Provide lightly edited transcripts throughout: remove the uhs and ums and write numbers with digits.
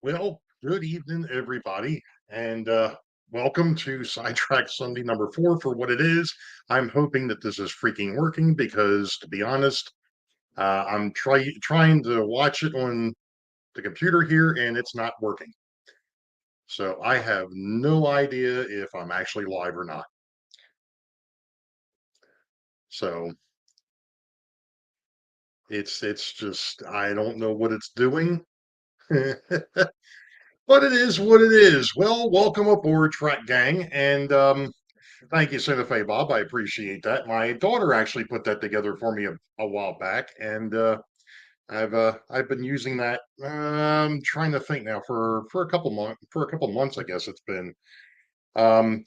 Well, good evening, everybody, and welcome to Sidetrack Sunday number 4 for what it is. I'm hoping that this is freaking working because, to be honest, I'm trying to watch it on the computer here and it's not working. So I have no idea if I'm actually live or not. So it's just I don't know what it's doing. But it is what it is. Well, welcome aboard, Track Gang, and thank you, Santa Fe Bob. I appreciate that. My daughter actually put that together for me a while back, and I've been using that. Trying to think now for a couple months, I guess it's been. Um,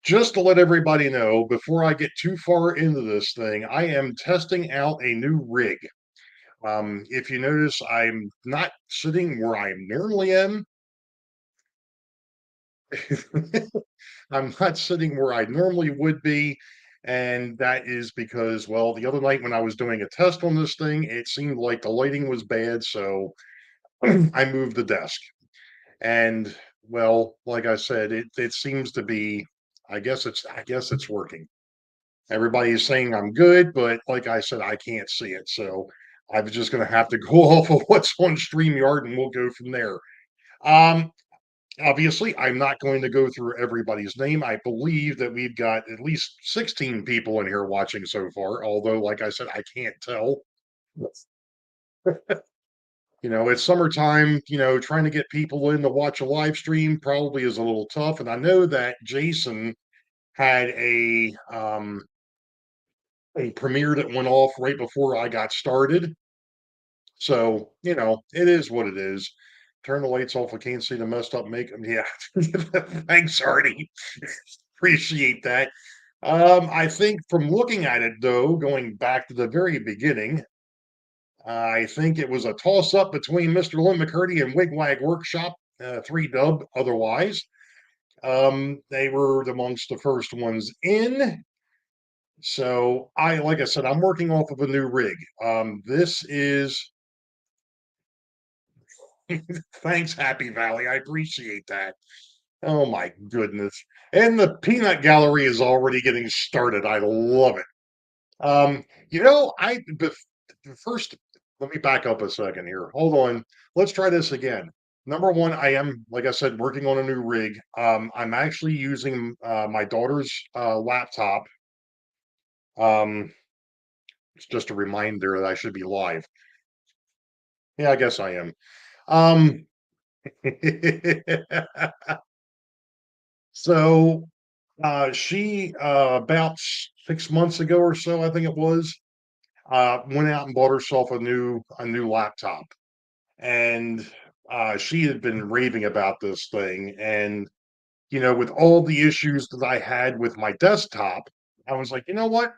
just to let everybody know, before I get too far into this thing, I am testing out a new rig. If you notice, I'm not sitting where I normally am. I'm not sitting where I normally would be. And that is because, well, the other night when I was doing a test on this thing, it seemed like the lighting was bad. So I moved the desk. And well, like I said, it seems to be, I guess it's working. Everybody's saying I'm good, but like I said, I can't see it. So I was just gonna have to go off of what's on StreamYard and we'll go from there. Um, Obviously, I'm not going to go through everybody's name. I believe that we've got at least 16 people in here watching so far, although, like I said, I can't tell. It's summertime, trying to get people in to watch a live stream probably is a little tough. And I know that Jason had a premiere that went off right before I got started. So, it is what it is. Turn the lights off. I can't see the messed up makeup. Yeah. Thanks, Artie. Appreciate that. I think from looking at it, though, going back to the very beginning, I think it was a toss up between Mr. Lynn McCurdy and Wigwag Workshop, 3 dub otherwise. They were amongst the first ones in. So like I said, I'm working off of a new rig. This is, thanks, Happy Valley. I appreciate that. Oh my goodness. And the peanut gallery is already getting started. I love it. First, let me back up a second here. Hold on. Let's try this again. Number one, I am, like I said, working on a new rig. I'm actually using my daughter's laptop. Um, it's just a reminder that I should be live. Yeah, I guess I am. Um, so she about 6 months ago or so, I think it was, went out and bought herself a new laptop, and she had been raving about this thing. And with all the issues that I had with my desktop, I was like, you know what?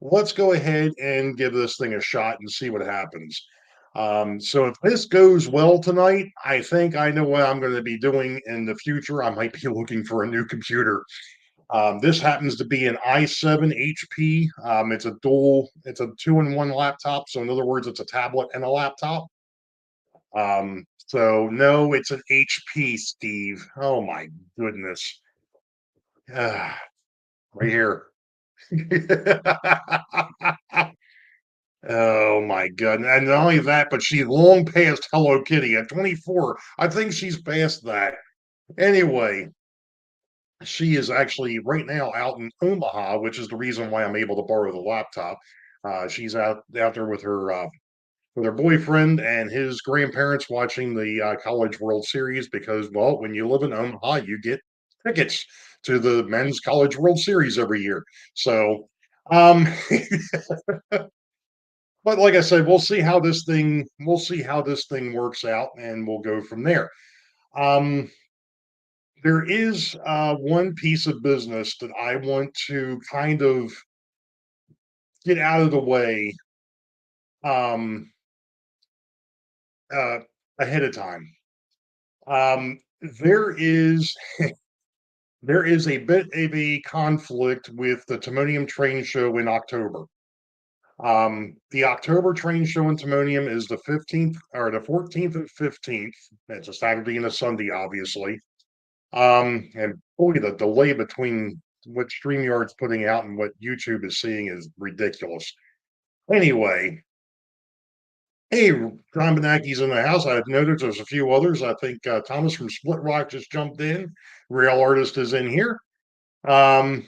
Let's go ahead and give this thing a shot and see what happens. So if this goes well tonight, I think I know what I'm going to be doing in the future. I might be looking for a new computer. This happens to be an i7 HP. It's a two-in-one laptop. So in other words, it's a tablet and a laptop. So no, it's an HP, Steve. Oh my goodness. Ah, right here. Oh my god. And not only that, but she's long past Hello Kitty at 24. I think she's past that. Anyway, she is actually right now out in Omaha, which is the reason why I'm able to borrow the laptop. She's out there with her boyfriend and his grandparents watching the College World Series because, well, when you live in Omaha, you get tickets to the Men's College World Series every year. So, um, but like I said, we'll see how this thing works out, and we'll go from there. Um, there is one piece of business that I want to kind of get out of the way um, uh, ahead of time. Um, there is there is a bit of a conflict with the Timonium train show in October. The October train show in Timonium is the 15th or the 14th and 15th. It's a Saturday and a Sunday, obviously. And boy, the delay between what StreamYard's putting out and what YouTube is seeing is ridiculous. Anyway, hey, John Benaki's in the house. I've noticed there's a few others. I think Thomas from Split Rock just jumped in. Real Artist is in here. Um,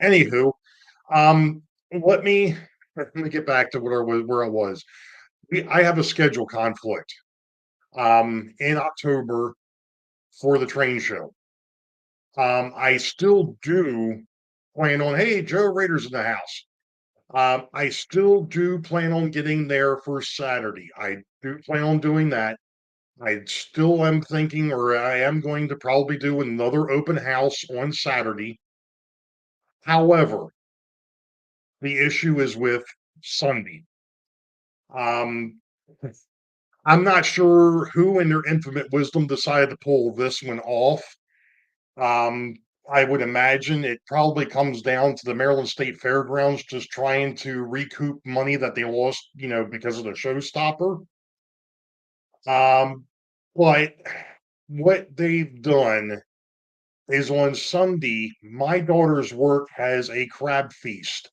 Anywho, um, let me let me get back to where I was. I have a schedule conflict in October for the train show. I still do plan on, hey, Joe Rader's in the house. I still do plan on getting there for Saturday. I do plan on doing that. I still am thinking, or I am going to probably do another open house on Saturday. However, the issue is with Sunday. Um, I'm not sure who in their infinite wisdom decided to pull this one off. Um, I would imagine it probably comes down to the Maryland State Fairgrounds just trying to recoup money that they lost, because of the showstopper. Um, but what they've done is on Sunday, my daughter's work has a crab feast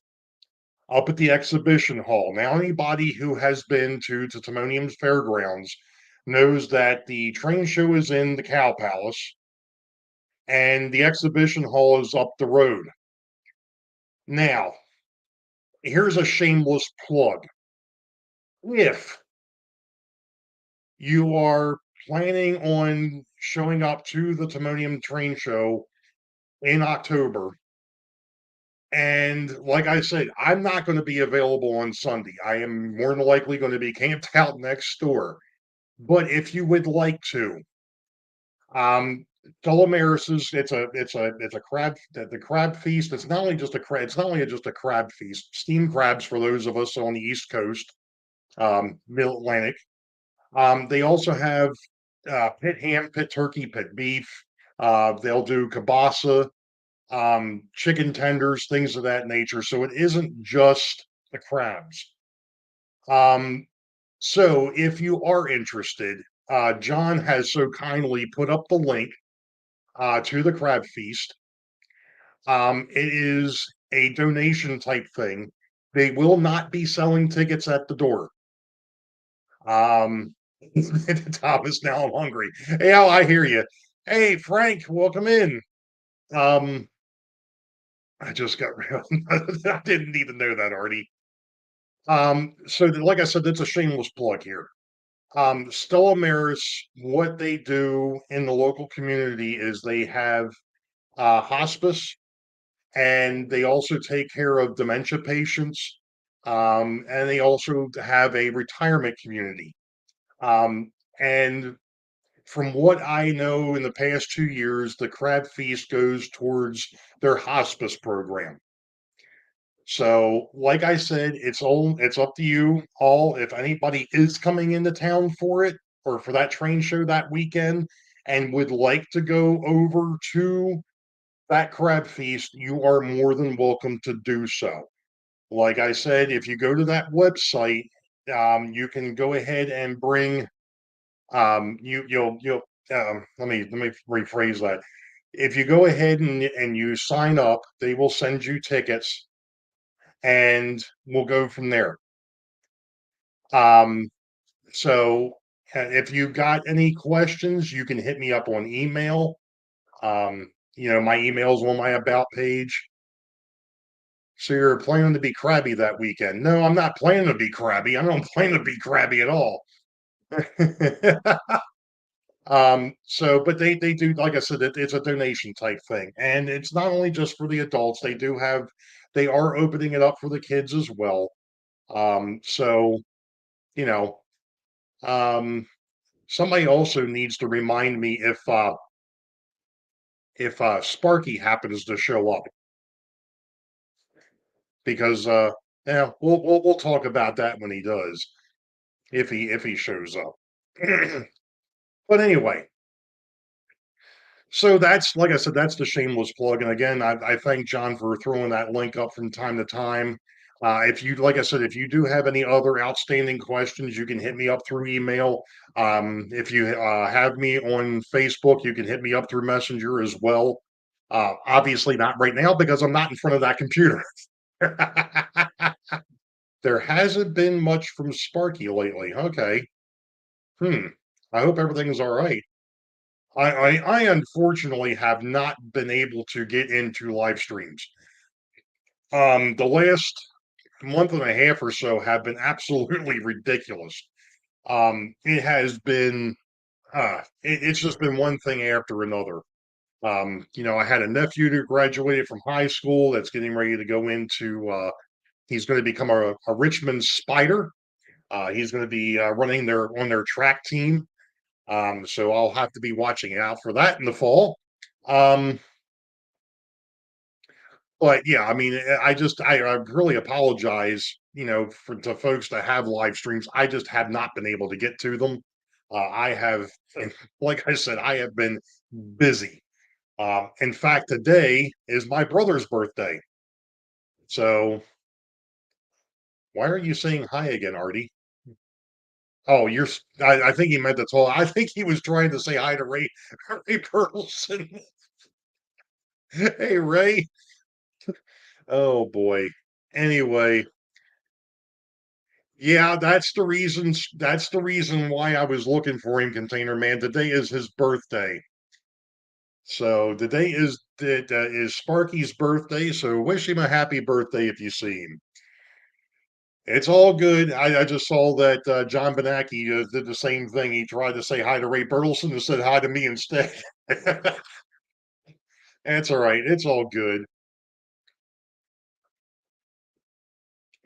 up at the exhibition hall. Now, anybody who has been to Timonium's Fairgrounds knows that the train show is in the Cow Palace and the exhibition hall is up the road. Now, here's a shameless plug. If you are planning on showing up to the Timonium train show in October, and like I said, I'm not going to be available on Sunday. I am more than likely going to be camped out next door. But if you would like to, um, Dolomaris's, it's a crab, the crab feast. It's not only just a crab, it's not only just a crab feast. Steamed crabs for those of us on the East Coast, Middle Atlantic. They also have pit ham, pit turkey, pit beef. They'll do kielbasa, chicken tenders, things of that nature. So it isn't just the crabs. Um, so if you are interested, John has so kindly put up the link to the crab feast. It is a donation type thing. They will not be selling tickets at the door. Um, Thomas, now I'm hungry. Hey, Al, I hear you. Hey, Frank, welcome in. Um, I just got real. I didn't need to know that, Artie. So like I said, that's a shameless plug here. Stella Maris, what they do in the local community is they have hospice, and they also take care of dementia patients, and they also have a retirement community. And from what I know in the past 2 years, the crab feast goes towards their hospice program. So, like I said, it's up to you all. If anybody is coming into town for it or for that train show that weekend and would like to go over to that crab feast, you are more than welcome to do so. Like I said, if you go to that website, you can go ahead and bring you'll let me rephrase that. If you go ahead and you sign up, they will send you tickets and we'll go from there. Um, so if you got any questions, you can hit me up on email. My email's on my about page. So you're planning to be crabby that weekend? No, I'm not planning to be crabby. I don't plan to be crabby at all. But they do, like I said, it's a donation type thing, and it's not only just for the adults. They are opening it up for the kids as well. So you know, um, somebody also needs to remind me if Sparky happens to show up, because yeah, we'll talk about that when he does, if he shows up. But anyway, so that's, like I said, that's the shameless plug. And again, I thank John for throwing that link up from time to time. If you, like I said, if you do have any other outstanding questions, you can hit me up through email. If you have me on Facebook, you can hit me up through Messenger as well. Obviously, not right now because I'm not in front of that computer. There hasn't been much from Sparky lately. Okay. Hmm. I hope everything's all right. I unfortunately have not been able to get into live streams. The last month and a half or so have been absolutely ridiculous. It has been, it's just been one thing after another. I had a nephew who graduated from high school that's getting ready to go into, he's going to become a Richmond Spider. He's going to be running on their track team. So I'll have to be watching out for that in the fall. Um, but yeah, I mean, I really apologize, for to folks that have live streams. I just have not been able to get to them. I have, like I said, I have been busy. In fact, today is my brother's birthday. So why are you saying hi again, Artie? Oh, I think he meant to tell. I think he was trying to say hi to Ray Burleson. Hey, Ray. Oh boy. Anyway, yeah, that's the reason why I was looking for him, Container Man. Today is his birthday. So today is Sparky's birthday. So wish him a happy birthday if you see him. It's all good. I just saw that John Benacki did the same thing. He tried to say hi to Ray Bertelson and said hi to me instead. That's all right. It's all good.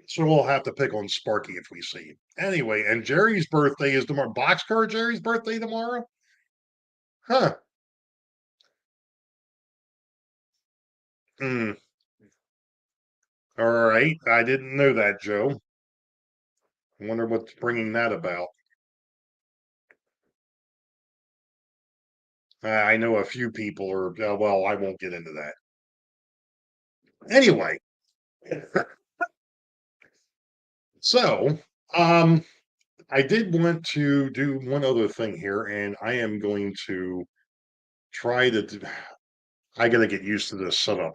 So we'll have to pick on Sparky if we see him. Anyway, and Jerry's birthday is tomorrow. Boxcar Jerry's birthday tomorrow? Huh. Hmm. All right. I didn't know that, Joe. I wonder what's bringing that about. I know a few people are, well, I won't get into that. Anyway, so um, I did want to do one other thing here, and I am going to try to. I got to get used to this setup.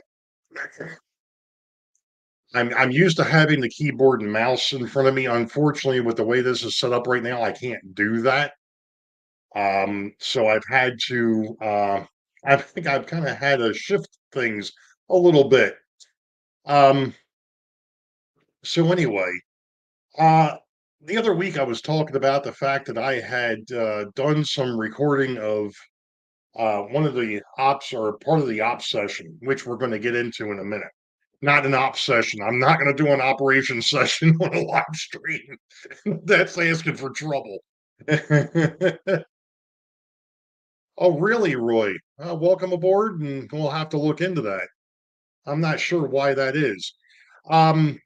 I'm used to having the keyboard and mouse in front of me. Unfortunately, with the way this is set up right now, I can't do that. So I've had to. I think I've kind of had to shift things a little bit. Um, so anyway, uh, the other week I was talking about the fact that I had done some recording of one of the ops or part of the ops session, which we're going to get into in a minute. Not an ops session. I'm not going to do an operations session on a live stream. That's asking for trouble. Oh, really, Roy? Welcome aboard, and we'll have to look into that. I'm not sure why that is. Um,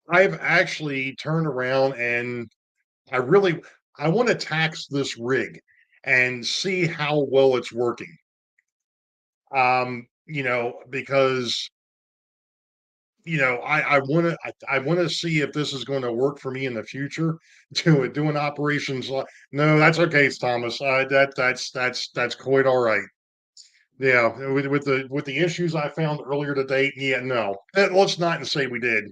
I've actually turned around and I really I want to tax this rig and see how well it's working. Because I want to see if this is going to work for me in the future. Doing operations like no, that's okay, Thomas. That's quite all right. Yeah, with the issues I found earlier today, yeah, no, let's not say we did.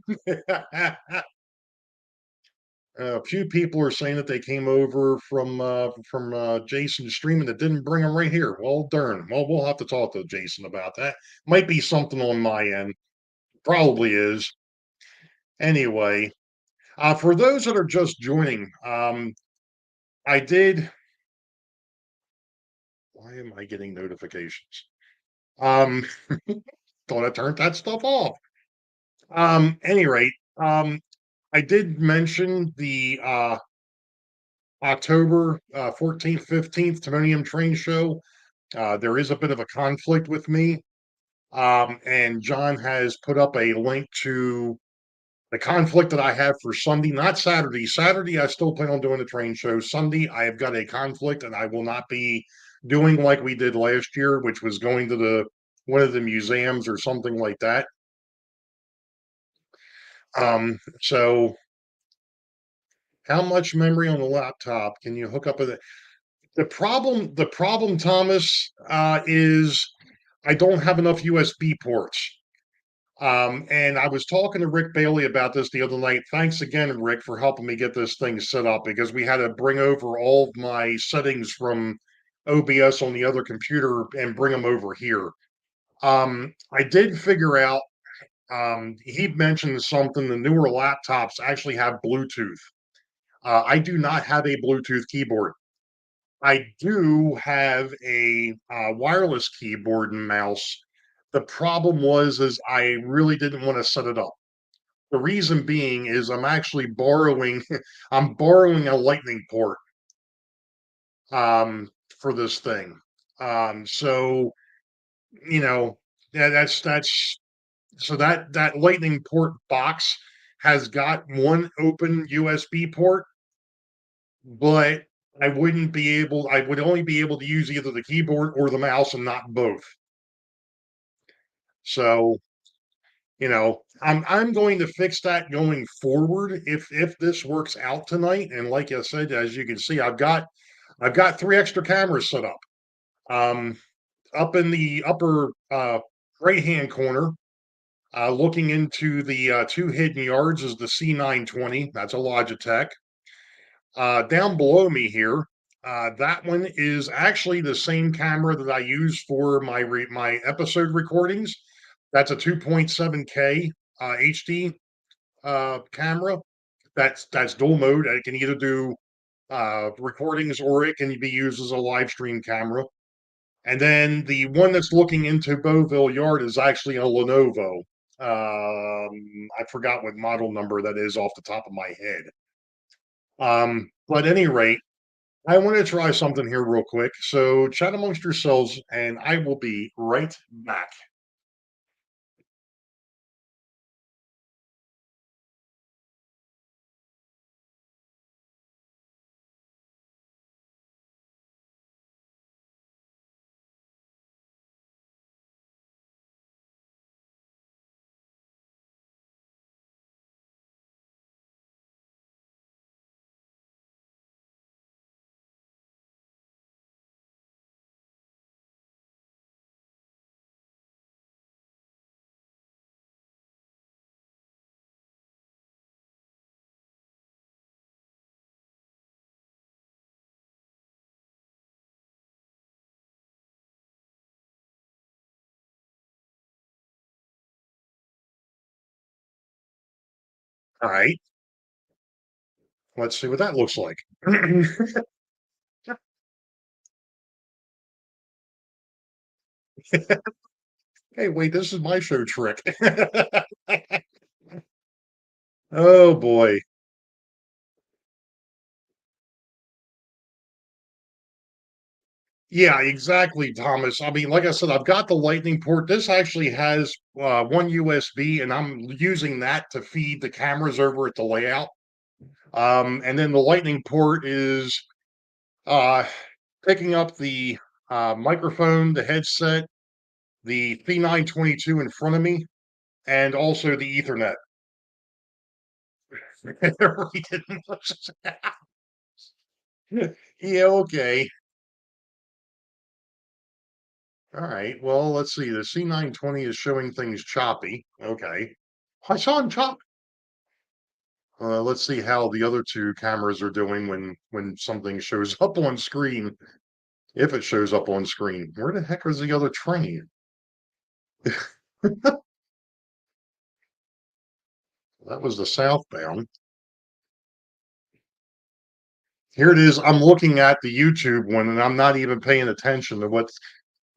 A few people are saying that they came over from Jason's streaming that didn't bring them right here. Well, darn. Well, we'll have to talk to Jason about that. Might be something on my end. Probably is. Anyway, for those that are just joining, I did. Why am I getting notifications? Um, Thought I turned that stuff off. Any rate, I did mention the October 14th, 15th Timonium train show. There is a bit of a conflict with me. And John has put up a link to the conflict that I have for Sunday, not Saturday. Saturday, I still plan on doing the train show. Sunday, I have got a conflict, and I will not be doing like we did last year, which was going to the one of the museums or something like that. So how much memory on the laptop can you hook up with it? The problem, Thomas, is I don't have enough USB ports. And I was talking to Rick Bailey about this the other night. Thanks again, Rick, for helping me get this thing set up because we had to bring over all of my settings from OBS on the other computer and bring them over here. I did figure out, he mentioned something, the newer laptops actually have Bluetooth. I do not have a Bluetooth keyboard. I do have a wireless keyboard and mouse. The problem is I really didn't want to set it up. The reason being is I'm actually borrowing I'm borrowing a lightning port for this thing. So you know that's so that lightning port box has got one open USB port, but I would only be able to use either the keyboard or the mouse and not both. So, I'm going to fix that going forward if this works out tonight. And like I said, as you can see, I've got three extra cameras set up. Um, Up in the upper right hand corner, looking into the two hidden yards is the C920. That's a Logitech. Down below me here, that one is actually the same camera that I use for my episode recordings. That's a 2.7K HD camera. That's dual mode. It can either do recordings or it can be used as a live stream camera. And then the one that's looking into Beauville Yard is actually a Lenovo. I forgot what model number that is off the top of my head. But at any rate, I want to try something here real quick. So chat amongst yourselves, and I will be right back. All right, let's see what that looks like. Hey, wait, this is my show trick. Oh boy. Yeah, exactly, Thomas. I mean, like I said, I've got the lightning port. This actually has one USB, and I'm using that to feed the cameras over at the layout. And then the lightning port is uh, picking up the microphone, the headset, the C922 in front of me, and also the Ethernet. We didn't. Yeah, okay. All right. Well, let's see. The C920 is showing things choppy. Okay. I saw him chop. Let's see how the other two cameras are doing when something shows up on screen. If it shows up on screen, where the heck is the other train? That was the southbound. Here it is. I'm looking at the YouTube one, and I'm not even paying attention to what's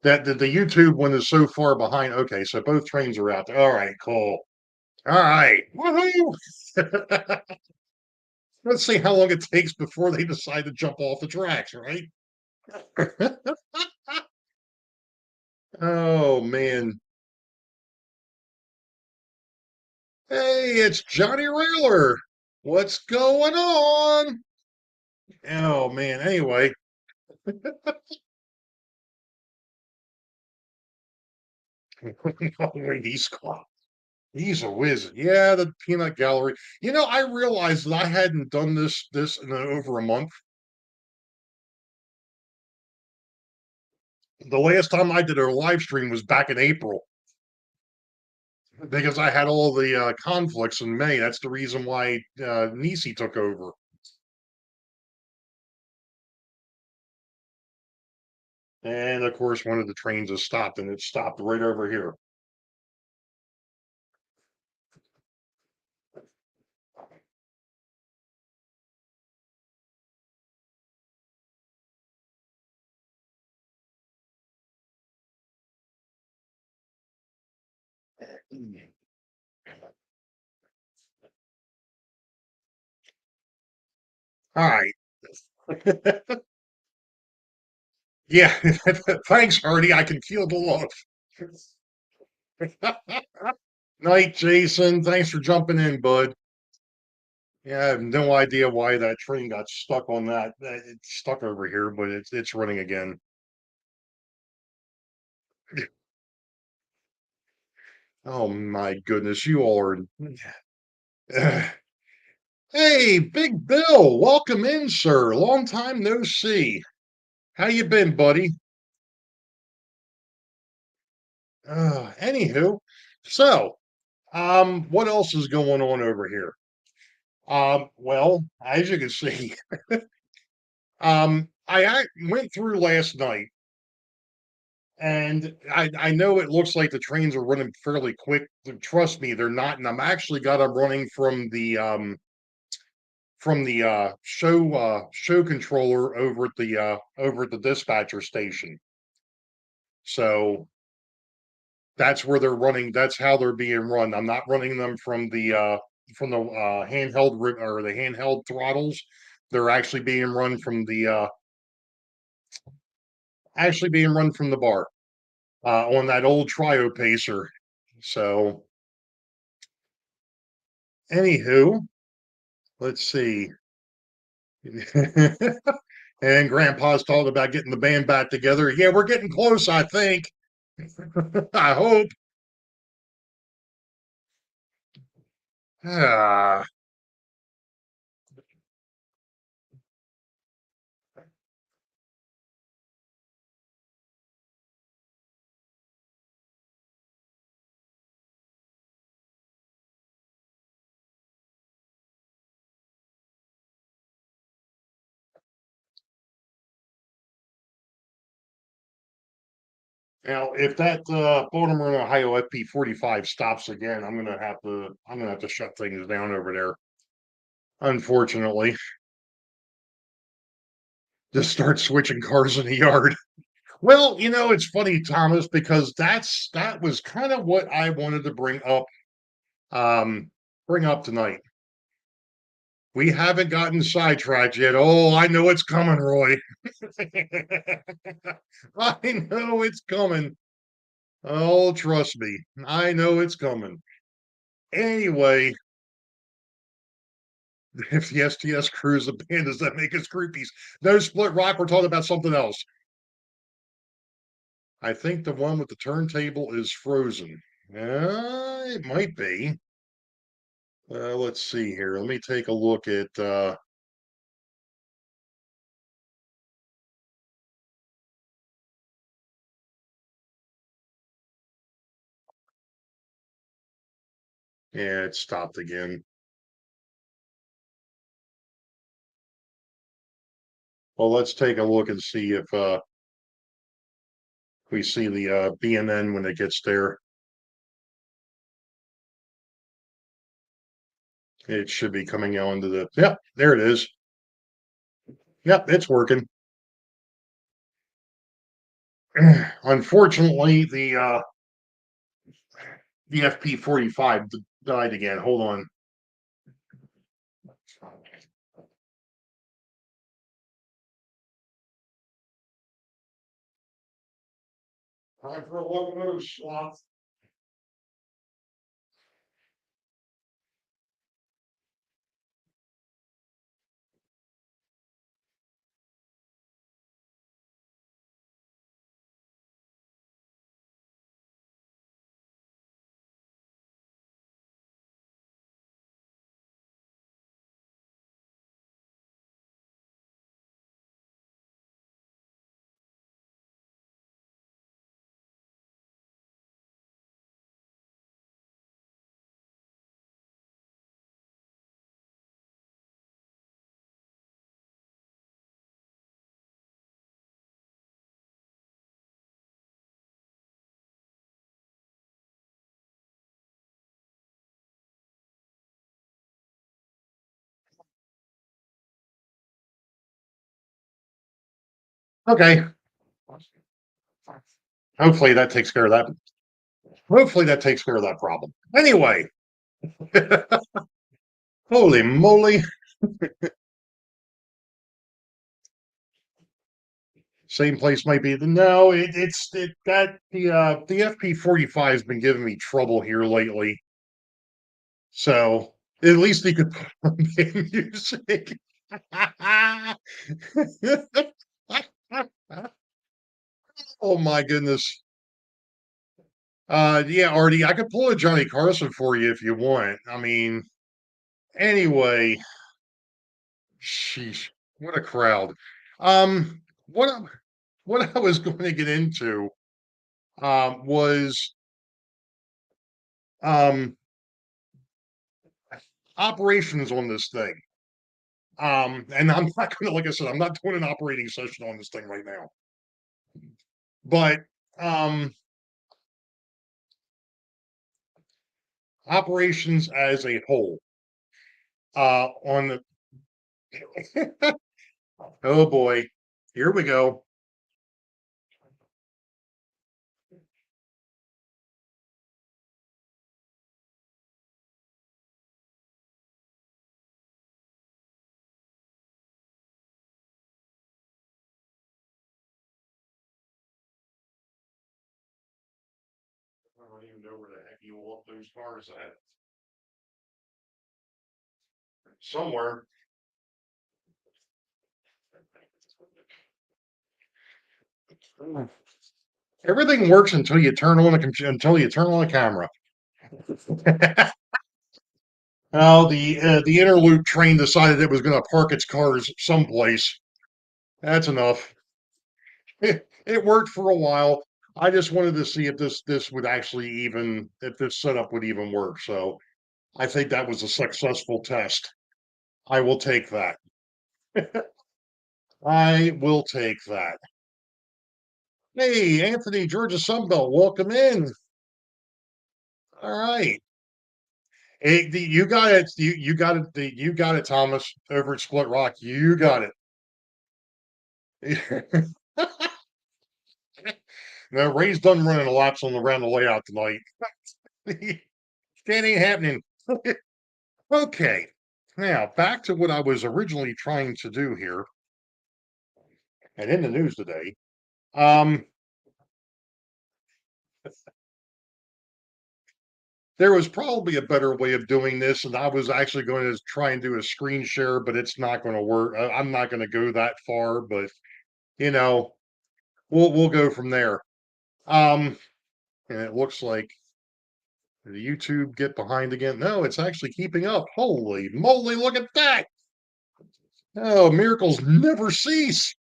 that. The YouTube one is so far behind. Okay, so both trains are out there. All right, cool. All right, woohoo! Let's see how long it takes before they decide to jump off the tracks, right? Oh man. Hey, it's Johnny Railer. What's going on? Oh man. Anyway, wait, he's gone. He's a whiz. Yeah, the peanut gallery. I realized that I hadn't done this in over a month. The last time I did a live stream was back in April because I had all the conflicts in May. That's the reason why Nisi took over. And of course, one of the trains has stopped, and it stopped right over here. All right. Yeah. Thanks, Hardy. I can feel the love. Night, Jason. Thanks for jumping in, bud. Yeah, I have no idea why that train got stuck on that. It's stuck over here, but it's running again. Oh my goodness, you all are. Hey, Big Bill, welcome in, sir. Long time no see. How you been, buddy? Anywho, so what else is going on over here? Well, as you can see, I went through last night, and I know it looks like the trains are running fairly quick. Trust me, they're not, and I'm actually got them running from the show controller over at the dispatcher station. So that's where they're running. That's how they're being run. I'm not running them from the or the handheld throttles. They're actually being run from the bar on that old trio pacer. So anywho, let's see. And Grandpa's talking about getting the band back together. Yeah, we're getting close, I think. I hope. Ah, now, if that Baltimore and Ohio FP45 stops again, I'm gonna have to shut things down over there. Unfortunately, just start switching cars in the yard. Well, it's funny, Thomas, because that was kind of what I wanted to bring up tonight. We haven't gotten sidetracked yet. Oh, I know it's coming, Roy. I know it's coming. Oh, trust me. I know it's coming. Anyway, if the STS crew is the band, does that make us groupies? No split rock. We're talking about something else. I think the one with the turntable is frozen. It might be. Let's see here. Let me take a look at. Yeah, it stopped again. Well, let's take a look and see if we see the BNN when it gets there. It should be coming out into the. Yep, there it is. Yep, it's working. Unfortunately, the FP45 died again. Hold on. Time for a locomotive swap. Okay. Hopefully that takes care of that. Hopefully that takes care of that problem. Anyway, holy moly. Same place might be. No, it's it that the FP45 has been giving me trouble here lately. So at least he could put on the music. Oh my goodness. Yeah, Artie, I could pull a Johnny Carson for you if you want. I mean, anyway, sheesh, what a crowd. What what I was going to get into was um operations on this thing. And I'm not gonna, like I said, I'm not doing an operating session on this thing right now. But um operations as a whole. On the oh boy, here we go. I don't even know where the heck you want those cars at. Somewhere. Everything works until you turn on a until you turn on a camera. Oh, the interloop train decided it was going to park its cars someplace. That's enough. It worked for a while. I just wanted to see if this would actually even if this setup would even work. So I think that was a successful test. I will take that. I will take that. Hey, Anthony, Georgia Sunbelt, welcome in. All right. Hey, you got it. You got it. You got it, Thomas, over at Split Rock. You got it. No, Ray's done running laps on around the layout tonight. That ain't happening. Okay. Now back to what I was originally trying to do here, and in the news today. Um, there was probably a better way of doing this, and I was actually going to try and do a screen share, but it's not going to work. I'm not going to go that far, but you know, we'll go from there. Um, and it looks like the YouTube get behind again. No, it's actually keeping up. Holy moly, look at that. Oh, miracles never cease.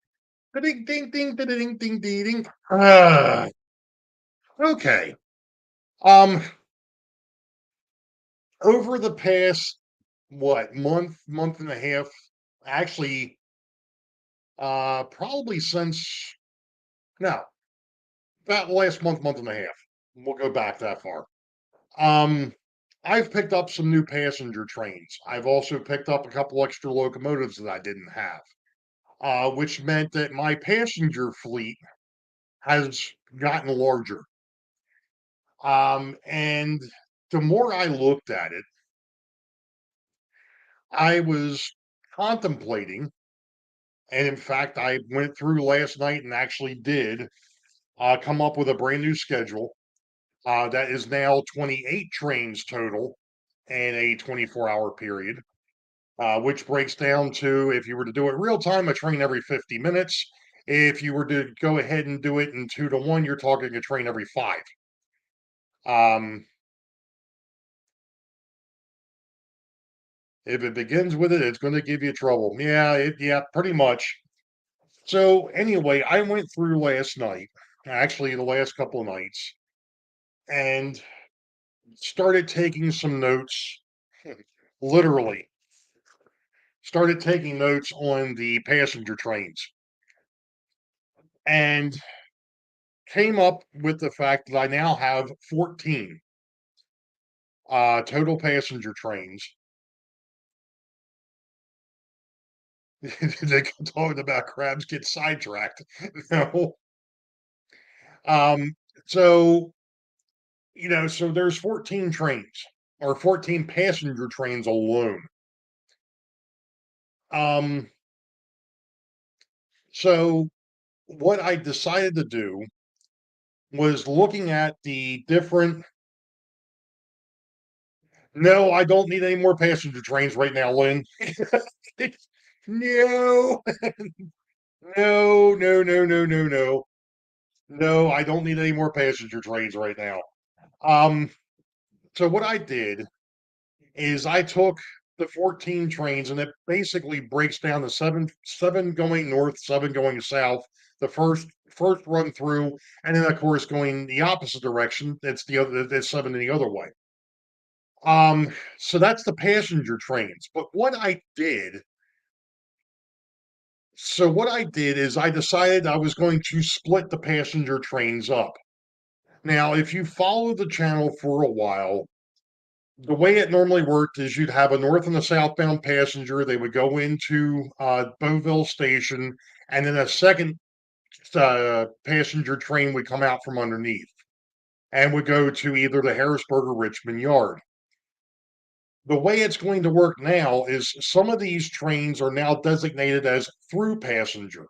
Ding, ding, ding, ding, ding, ding, ding, ding. Okay. Um, over the past, what, month and a half, actually, probably since, no, about last month and a half. We'll go back that far. Um, I've picked up some new passenger trains. I've also picked up a couple extra locomotives that I didn't have, which meant that my passenger fleet has gotten larger. And the more I looked at it, I was contemplating, and in fact, I went through last night and actually did come up with a brand new schedule that is now 28 trains total in a 24-hour period, which breaks down to if you were to do it real time, a train every 50 minutes. If you were to go ahead and do it in 2 to 1, you're talking a train every 5. Um, if it begins with it, it's going to give you trouble. Yeah, pretty much. So anyway, I went through last night, actually the last couple of nights, and started taking some notes, literally started taking notes on the passenger trains and came up with the fact that I now have 14 total passenger trains They talking about crabs get sidetracked. No. Um, so so there's 14 trains or 14 passenger trains alone. Um, so what I decided to do was looking at the different. No, I don't need any more passenger trains right now, Lynn. No, no, no, no, no, no, no. No, I don't need any more passenger trains right now. Um, so what I did is I took the 14 trains and it basically breaks down the seven going north, seven going south, the first run through, and then of course going the opposite direction. It's the other it's seven the other way. So that's the passenger trains. But what I did is I decided I was going to split the passenger trains up. Now, if you follow the channel for a while, the way it normally worked is you'd have a north and a southbound passenger. They would go into Beauville Station, and then a second passenger train would come out from underneath and would go to either the Harrisburg or Richmond yard. The way it's going to work now is some of these trains are now designated as through passenger,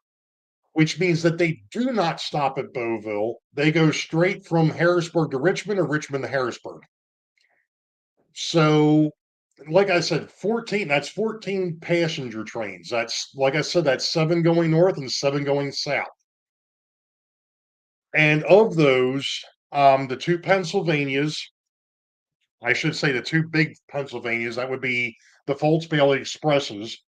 which means that they do not stop at Beauville. They go straight from Harrisburg to Richmond or Richmond to Harrisburg. So, like I said, 14, that's 14 passenger trains. That's, like I said, that's seven going north and seven going south. And of those, the two Pennsylvanias, I should say the two big Pennsylvanias, that would be the Foltz Bailey Expresses,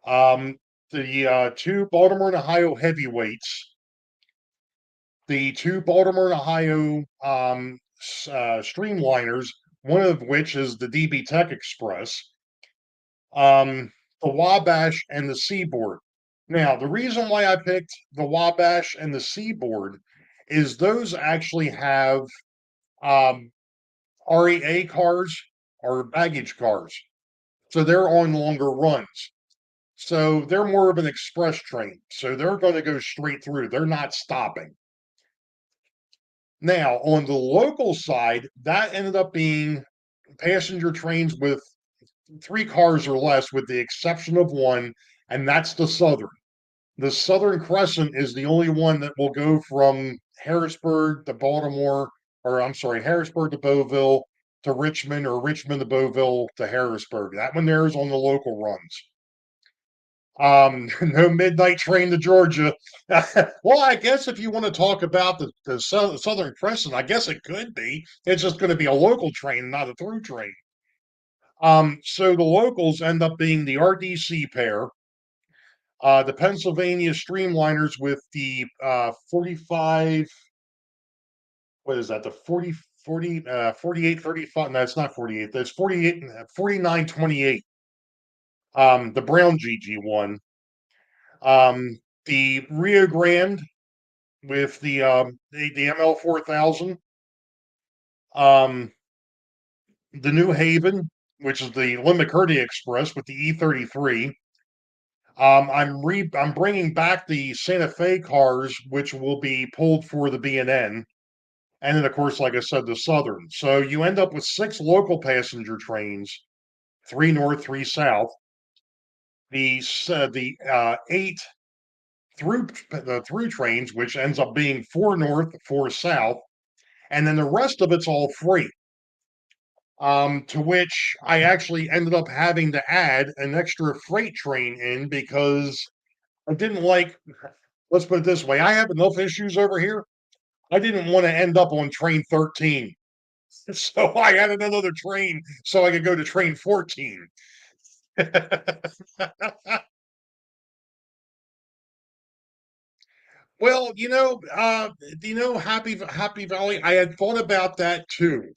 um, the two Baltimore and Ohio heavyweights, the two Baltimore and Ohio streamliners, one of which is the DB Tech Express, um, the Wabash, and the Seaboard. Now, the reason why I picked the Wabash and the Seaboard is those actually have um, REA cars or baggage cars. So they're on longer runs. So they're more of an express train. So they're going to go straight through. They're not stopping. Now, on the local side, that ended up being passenger trains with three cars or less, with the exception of one, and that's the Southern. The Southern Crescent is the only one that will go from Harrisburg to Baltimore, or I'm sorry, Harrisburg to Beauville to Richmond, or Richmond to Beauville to Harrisburg. That one there is on the local runs. No midnight train to Georgia. Well, I guess if you want to talk about the Southern Crescent, I guess it could be. It's just going to be a local train, not a through train. So the locals end up being the RDC pair, the Pennsylvania Streamliners with the 45, what is that? The 48, 35. No, it's not 48. That's 48, 4928. The Brown GG1. The Rio Grande with the ML 4000. Um, the New Haven, which is the Limacurdy Express with the E33. I'm bringing back the Santa Fe cars, which will be pulled for the B&N, and then of course, like I said, the Southern. So you end up with six local passenger trains, three north, three south. The eight through trains, which ends up being four north, four south, and then the rest of it's all freight. To which I actually ended up having to add an extra freight train in because I didn't like. Let's put it this way: I have enough issues over here. I didn't want to end up on train 13. So I added another train so I could go to train 14. Well, Happy Valley, I had thought about that too.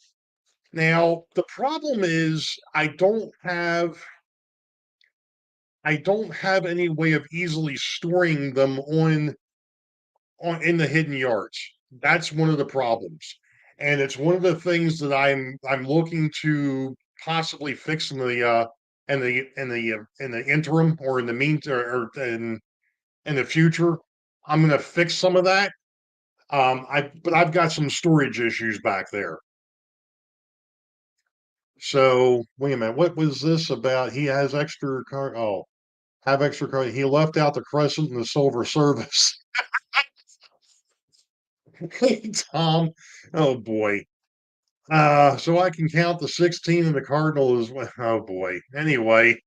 Now, the problem is I don't have any way of easily storing them on in the hidden yards. That's one of the problems. And it's one of the things that I'm looking to possibly fix in in the interim or in the mean or in the future. I'm going to fix some of that. I've got some storage issues back there. So wait a minute, what was this about? He has extra car. Oh, have extra car. He left out the crescent and the silver service. Hey, Tom. Oh boy. So I can count the 16 and the cardinal as well. Oh boy. Anyway,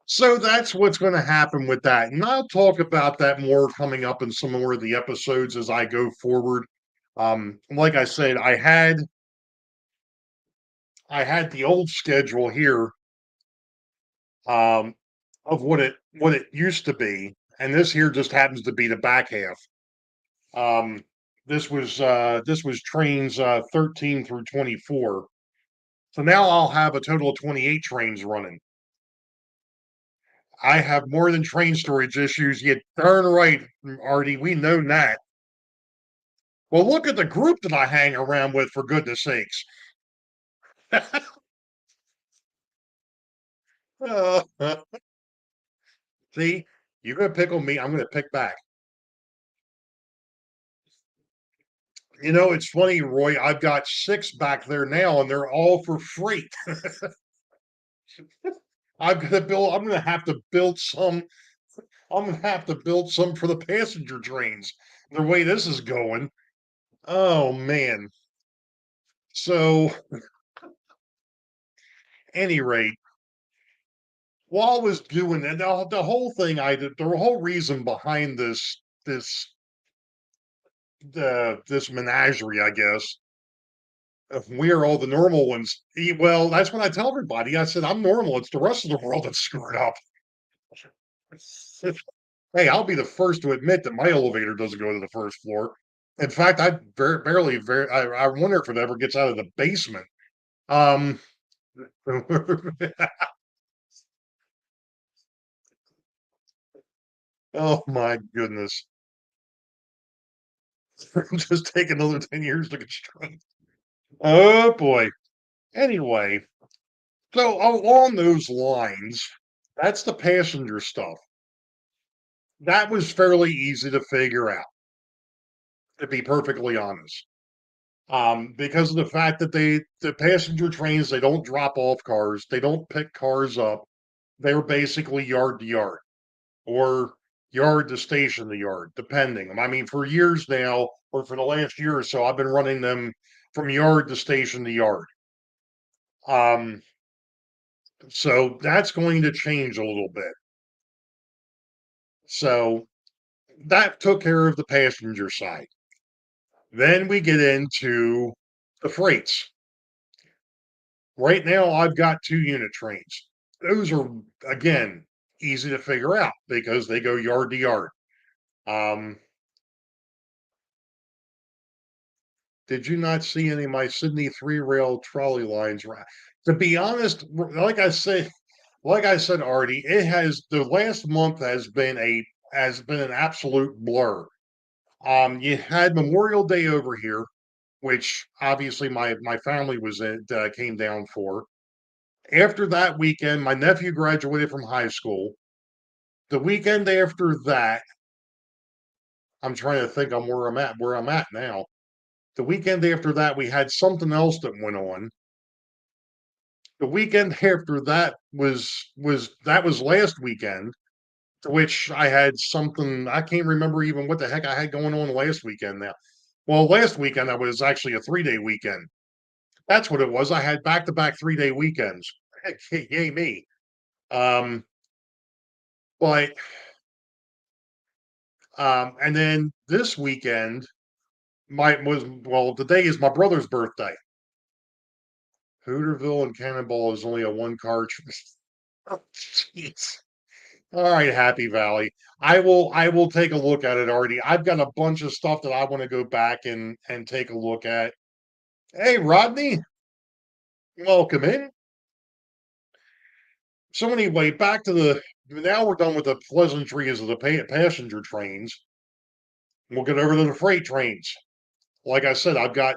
so that's what's going to happen with that. And I'll talk about that more coming up in some more of the episodes as I go forward. Like I said, I had the old schedule here um, of what it used to be, and this here just happens to be the back half. Um, this was trains 13 through 24. So now I'll have a total of 28 trains running. I have more than train storage issues. You darn right, Artie. We know that. Well, look at the group that I hang around with, for goodness sakes. uh, see, you're going to pick on me. I'm going to pick back. You know, it's funny, Roy. I've got 6 back there now, and they're all for freight. I'm going to have to build some. I'm going to have to build some for the passenger trains. The way this is going. Oh man. So, any rate, while I was doing that, the whole thing I did, the whole reason behind this menagerie, I guess, we are all the normal ones. Well, that's what I tell everybody. I said I'm normal. It's the rest of the world that's screwed up. Hey, I'll be the first to admit that my elevator doesn't go to the first floor. In fact, I wonder if it ever gets out of the basement. Um, oh my goodness. Just take another 10 years to construct. Oh boy. Anyway, so along those lines, that's the passenger stuff. That was fairly easy to figure out, to be perfectly honest. Because of the fact that the passenger trains, they don't drop off cars, they don't pick cars up. They're basically yard to yard or yard to station to yard, depending. I mean, for years now, or for the last year or so, I've been running them from yard to station to yard. Um, so that's going to change a little bit. So that took care of the passenger side. Then we get into the freights. Right now, I've got 2 unit trains. Those are, again, easy to figure out because they go yard to yard. Um, did you not see any of my Sydney 3 rail trolley lines? To be honest, like I said, Artie, it has the last month has been an absolute blur. You had Memorial Day over here, which obviously my family came down for. After that weekend, my nephew graduated from high school. The weekend after that, I'm trying to think on where I'm at now. The weekend after that, we had something else that went on. The weekend after that was last weekend, to which I had something I can't remember even what the heck I had going on last weekend now. Well, last weekend I was actually a 3-day weekend. That's what it was. I had back-to-back 3-day weekends. Heck, yay me. Um, but and then this weekend, today is my brother's birthday. Hooterville and Cannonball is only a 1 car. Oh, jeez. All right, Happy Valley. I will take a look at it already. I've got a bunch of stuff that I want to go back and take a look at. Hey, Rodney, welcome in. So anyway, back to the now we're done with the pleasantries of the passenger trains. We'll get over to the freight trains. Like I said, I've got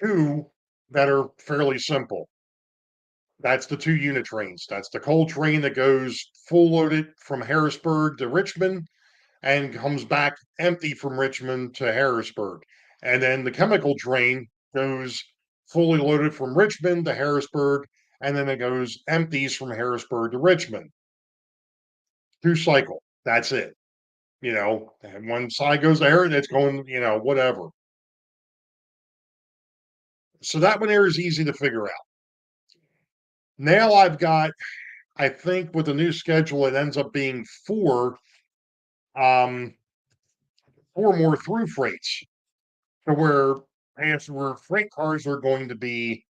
2 that are fairly simple. That's the 2 unit trains. That's the coal train that goes full loaded from Harrisburg to Richmond and comes back empty from Richmond to Harrisburg. And then the chemical train goes fully loaded from Richmond to Harrisburg, and then it goes empties from Harrisburg to Richmond. 2 cycle. That's it. And one side goes there and it's going, whatever. So that one there is easy to figure out. Now I've got, I think with the new schedule, it ends up being um, 4 more through freights to where freight cars are going to be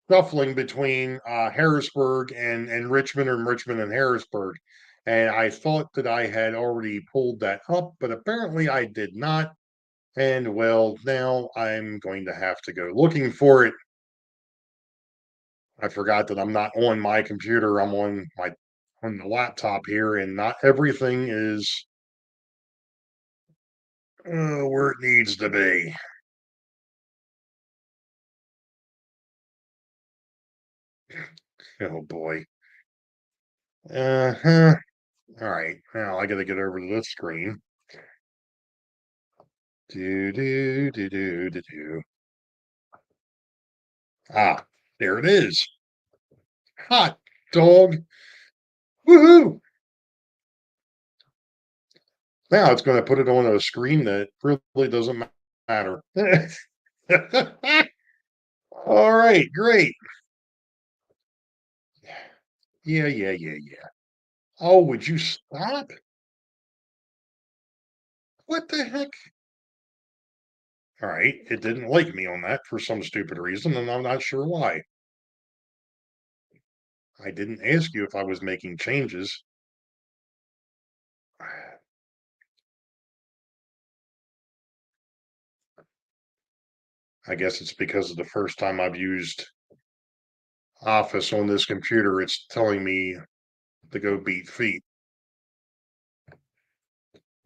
shuffling between Harrisburg and Richmond, or Richmond and Harrisburg. And I thought that I had already pulled that up, but apparently I did not. And well, now I'm going to have to go looking for it. I forgot that I'm not on my computer. I'm on the laptop here, and not everything is where it needs to be. Oh boy. Uh-huh. All right. Now I got to get over to this screen. Do do do do do do. Ah, there it is. Hot dog. Woohoo! Now it's going to put it on a screen that really doesn't matter. All right, great. Yeah, yeah, yeah, yeah. Oh, would you stop? What the heck? All right, it didn't like me on that for some stupid reason, and I'm not sure why. I didn't ask you if I was making changes. I guess it's because of the first time I've used Office on this computer, it's telling me to go beat feet.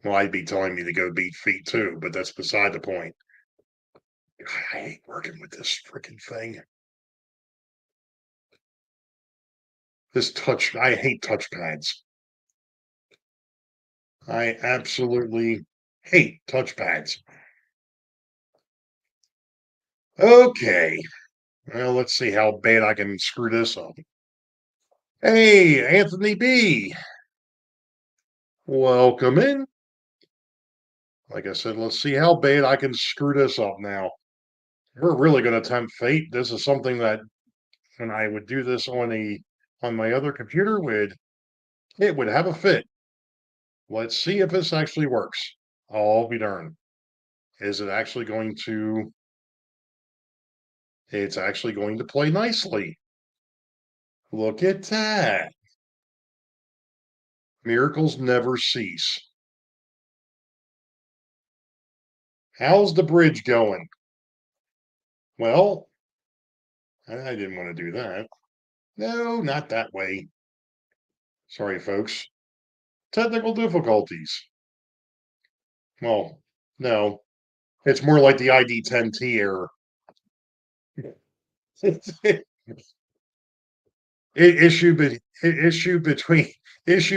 Well, I'd be telling me to go beat feet too, but that's beside the point. I hate working with this freaking thing. I hate touchpads. I absolutely hate touchpads. Okay. Well, let's see how bad I can screw this up. Hey, Anthony B. Welcome in. Like I said, let's see how bad I can screw this up now. We're really going to tempt fate. This is something that when I would do this on my other computer it would have a fit. Let's see if this actually works. I'll be darned. Is it actually going to it's actually going to play nicely. Look at that. Miracles never cease. How's the bridge going? Well, I didn't want to do that. No, not that way. Sorry, folks. Technical difficulties. Well, no. It's more like the ID10T error. Issue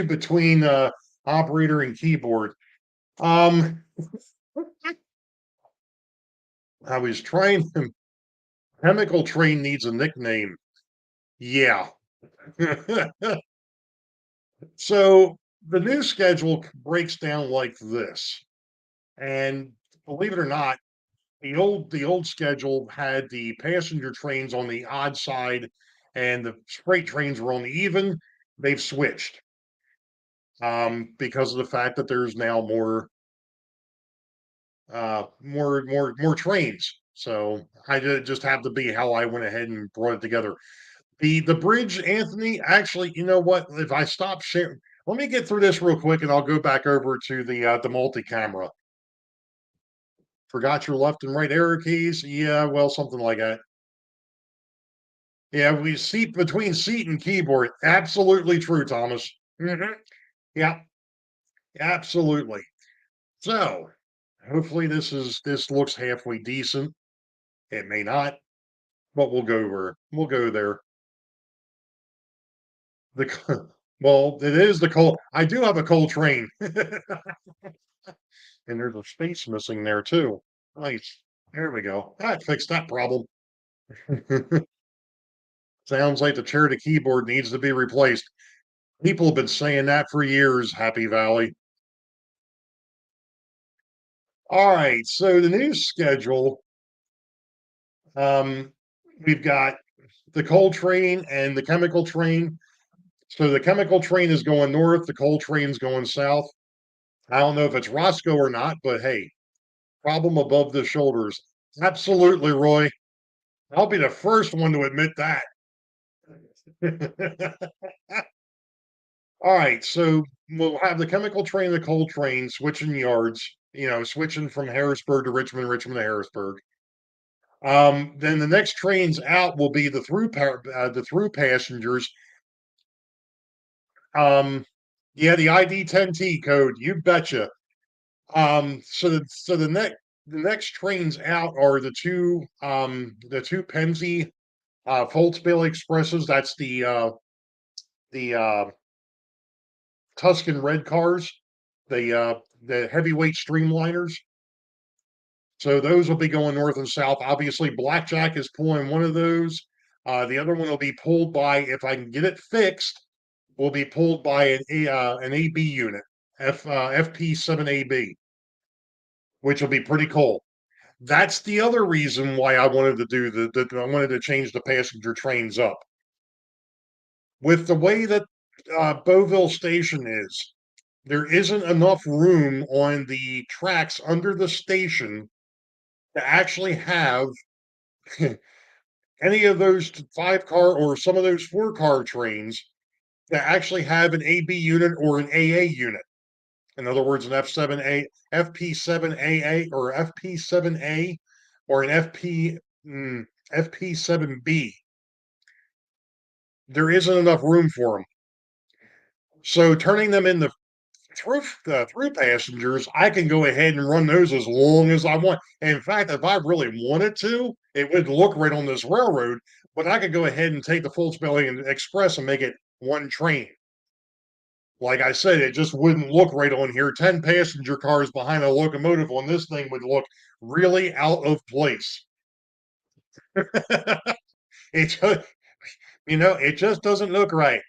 between operator and keyboard. Um, I was trying to. Chemical train needs a nickname. Yeah. So the new schedule breaks down like this, and believe it or not, the old schedule had the passenger trains on the odd side, and the freight trains were on the even. They've switched because of the fact that there's now more trains. So just have to be how I went ahead and brought it together. The bridge, Anthony. Actually, you know what? If I stop sharing, let me get through this real quick, and I'll go back over to the multi-camera. Forgot your left and right arrow keys. Yeah, well, something like that. Yeah, we seat between seat and keyboard. Absolutely true, Thomas. Yeah, absolutely. So hopefully this looks halfway decent. It may not, but we'll go there. The well, it is the coal. I do have a coal train, and there's a space missing there too. Nice. There we go. That fixed that problem. Sounds like the chair to keyboard needs to be replaced. People have been saying that for years, Happy Valley. All right, so the new schedule, um, we've got the coal train and the chemical train. So the chemical train is going north, the coal train's going south. I don't know if it's Roscoe or not, but hey, problem above the shoulders. Absolutely, Roy. I'll be the first one to admit that. All right, so we'll have the chemical train, the coal train switching yards, switching from Harrisburg to Richmond, Richmond to Harrisburg. Then the next trains out will be the through passengers. Yeah, the ID 10T code, you betcha. So the next trains out are the two Penzi Folksville Expresses. That's the Tuscan red cars, the heavyweight streamliners. So those will be going north and south. Obviously, Blackjack is pulling one of those. The other one will be pulled by, if I can get it fixed, will be pulled by an AB unit, FP7AB, which will be pretty cool. That's the other reason why I wanted to do I wanted to change the passenger trains up. With the way that Beauville Station is, there isn't enough room on the tracks under the station to actually have any of those 5 car or some of those 4 car trains to actually have an AB unit or an AA unit. In other words, an F7A, FP7AA or FP7A or an FP7B. There isn't enough room for them. So turning them into through passengers, I can go ahead and run those as long as I want. And in fact, if I really wanted to, it would look right on this railroad, but I could go ahead and take the full spelling express and make it one train. Like I said, it just wouldn't look right on here. 10 passenger cars behind a locomotive on this thing would look really out of place. it just, it just doesn't look right.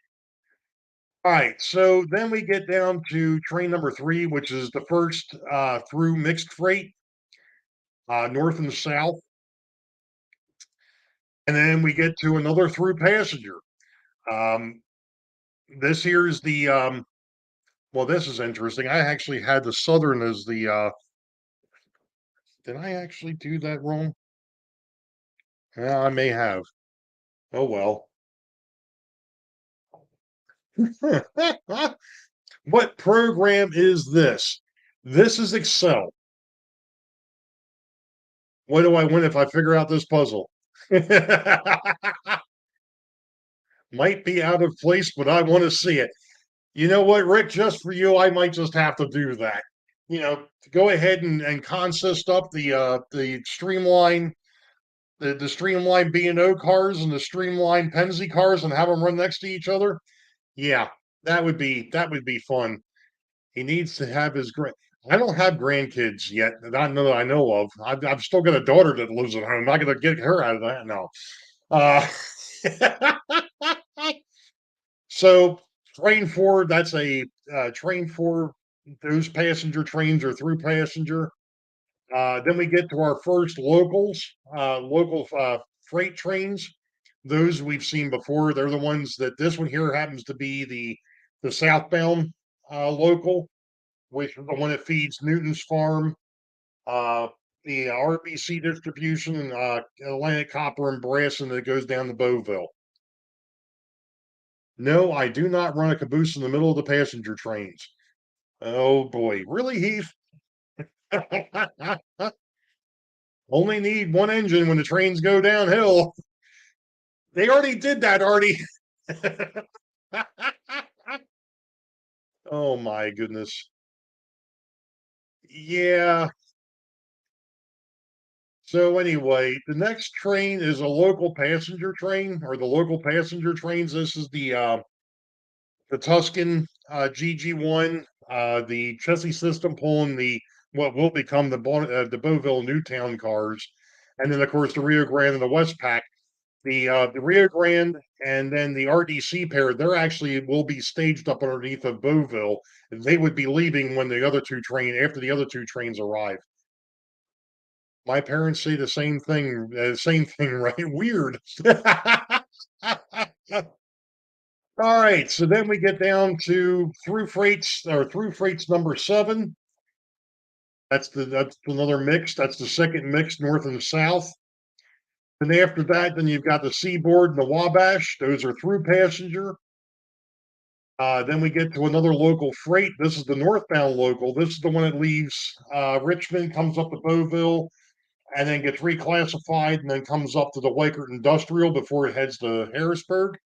All right, so then we get down to train number 3, which is the first through mixed freight, north and south. And then we get to another through passenger. Um, this here is well, this is interesting. I actually had the southern as did I actually do that wrong? Yeah, I may have. Oh well. What program is this? This is Excel. What do I win if I figure out this puzzle? Might be out of place, but I want to see it. You know what, Rick? Just for you, I might just have to do that. To go ahead and consist up the streamline B&O cars and the streamline Penzi cars and have them run next to each other. Yeah, that would be fun. He needs to have his grand. I don't have grandkids yet that I know of. I've still got a daughter that lives at home. I got to get her out of that now. Uh, so train 4, that's a train 4. Those passenger trains are through passenger. Then we get to our first local freight trains. Those we've seen before. They're the ones that this one here happens to be the southbound local, which is the one that feeds Newton's Farm, uh, the RBC distribution, Atlantic Copper and Brass, and it goes down to Beauville. No, I do not run a caboose in the middle of the passenger trains. Oh boy, really, Heath? Only need one engine when the trains go downhill. They already did that, Artie. Oh my goodness. Yeah. So anyway, the next train is a local passenger train, or the local passenger trains. This is the Tuscan GG1, the chassis system pulling the what will become the Beauville Newtown cars, and then of course the Rio Grande and the Westpac. The Rio Grande and then the RDC pair, they're actually will be staged up underneath of Beauville. They would be leaving when the other two train after the other two trains arrive. My parents say the same thing, right? Weird. All right, so then we get down to through freights number 7. That's another mix. That's the second mix north and south. And after that, then you've got the Seaboard and the Wabash. Those are through passenger. Then we get to another local freight. This is the northbound local. This is the one that leaves Richmond, comes up to Beauville, and then gets reclassified, and then comes up to the Weichert Industrial before it heads to Harrisburg.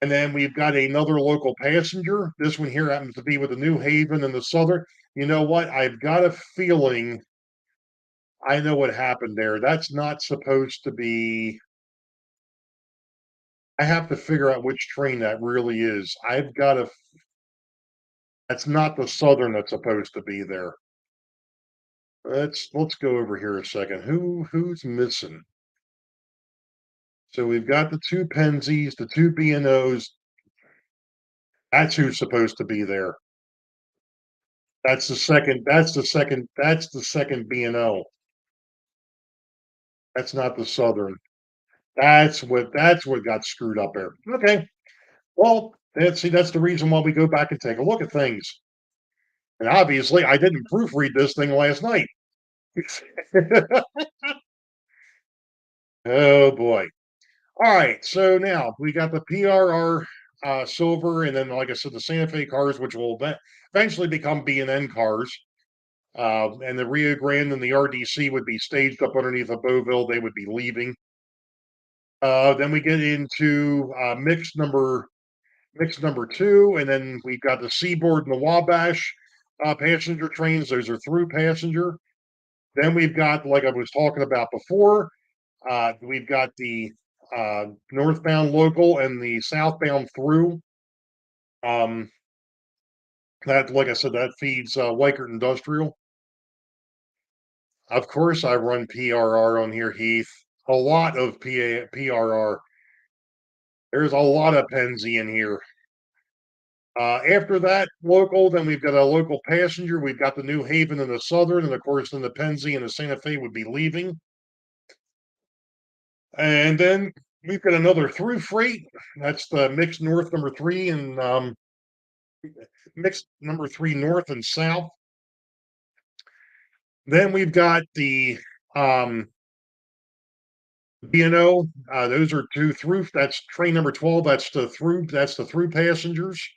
And then we've got another local passenger. This one here happens to be with the New Haven and the Southern. You know what? I've got a feeling I know what happened there. That's not supposed to be. I have to figure out which train that really is. I've got a. That's not the Southern that's supposed to be there. Let's go over here a second. Who's missing? So we've got the two Penzies, the two B&Os. That's who's supposed to be there. That's the second. That's the second. That's the second B&O. That's not the Southern. That's what got screwed up there. Okay. Well, that's the reason why we go back and take a look at things. And obviously, I didn't proofread this thing last night. Oh boy. All right. So now we got the PRR silver, and then, like I said, the Santa Fe cars, which will eventually become B&N cars. And the Rio Grande and the RDC would be staged up underneath of Beauville. They would be leaving. Then we get into mix number 2, and then we've got the Seaboard and the Wabash passenger trains. Those are through passenger. Then we've got, like I was talking about before, we've got the northbound local and the southbound through. That, like I said, that feeds Weichert Industrial. Of course, I run PRR on here, Heath. A lot of PRR. There's a lot of Penzi in here. After that local, then we've got a local passenger. We've got the New Haven and the Southern, and of course, then the Penzi and the Santa Fe would be leaving. And then we've got another through freight. That's the mixed north number 3 and mixed number 3 north and south. Then we've got the B&O. Those are 2 through. That's train number 12. That's the through passengers.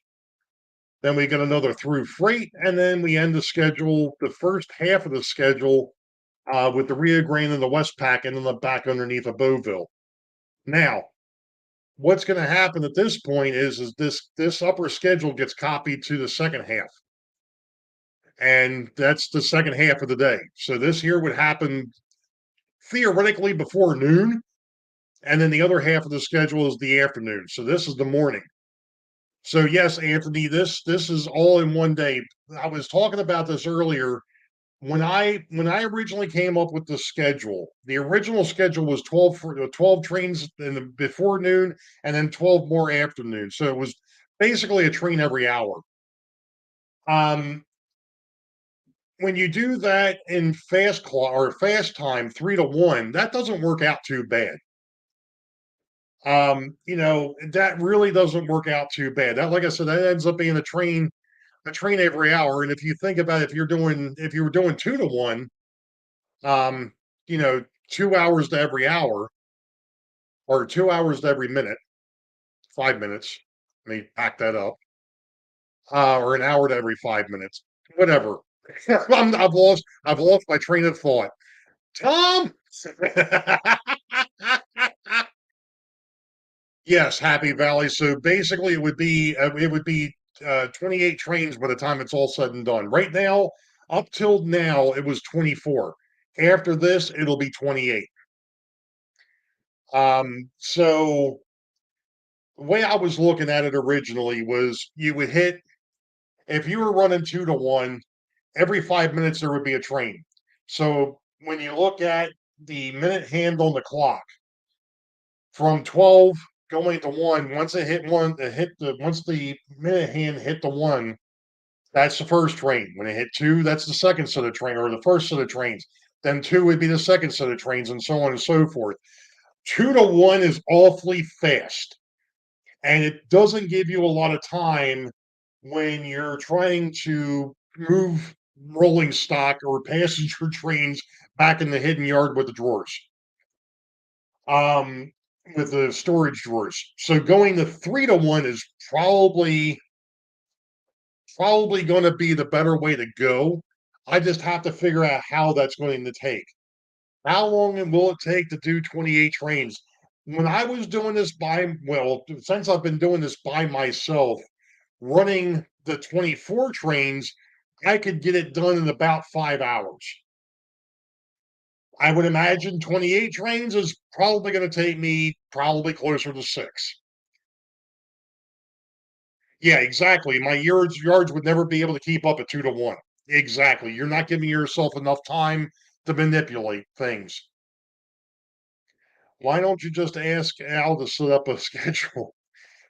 Then we get another through freight, and then we end the schedule, the first half of the schedule, with the Rio Grande and the Westpac, and then the back underneath of Beauville. Now, what's going to happen at this point is this upper schedule gets copied to the second half, and that's the second half of the day. So this here would happen theoretically before noon, and then the other half of the schedule is the afternoon. So this is the morning. So yes, Anthony, this is all in one day. I was talking about this earlier. When I originally came up with the schedule, the original schedule was 12 trains before noon, and then 12 more afternoon. So it was basically a train every hour. Um, when you do that in fast time 3 to 1, that doesn't work out too bad. That really doesn't work out too bad. That, like I said, that ends up being a train every hour. And if you think about it, if you were doing 2 to 1, um, 2 hours to every hour, or 2 hours to every minute, 5 minutes. Let me pack that up. Or an hour to every 5 minutes, whatever. I've lost my train of thought. Tom. Yes, Happy Valley. So basically, it would be 28 trains by the time it's all said and done. Right now, up till now, it was 24. After this, it'll be 28. So The way I was looking at it originally was you would hit if you were running 2 to 1, every 5 minutes there would be a train. So when you look at the minute hand on the clock from 12 going to 1, once it hit one, it hit the once the minute hand hit the 1, that's the first train. When it hit 2, that's the second set of train or the first set of trains. Then 2 would be the second set of trains, and so on and so forth. 2 to 1 is awfully fast, and it doesn't give you a lot of time when you're trying to move rolling stock or passenger trains back in the hidden yard with the drawers, um, with the storage drawers. So going to 3 to 1 is probably going to be the better way to go. I just have to figure out how that's going to take. How long will it take to do 28 trains? When I was doing this since I've been doing this by myself, running the 24 trains, I could get it done in about 5 hours. I would imagine 28 trains is probably going to take me probably closer to 6. Yeah, exactly. My yards would never be able to keep up at 2 to 1. Exactly. You're not giving yourself enough time to manipulate things. Why don't you just ask Al to set up a schedule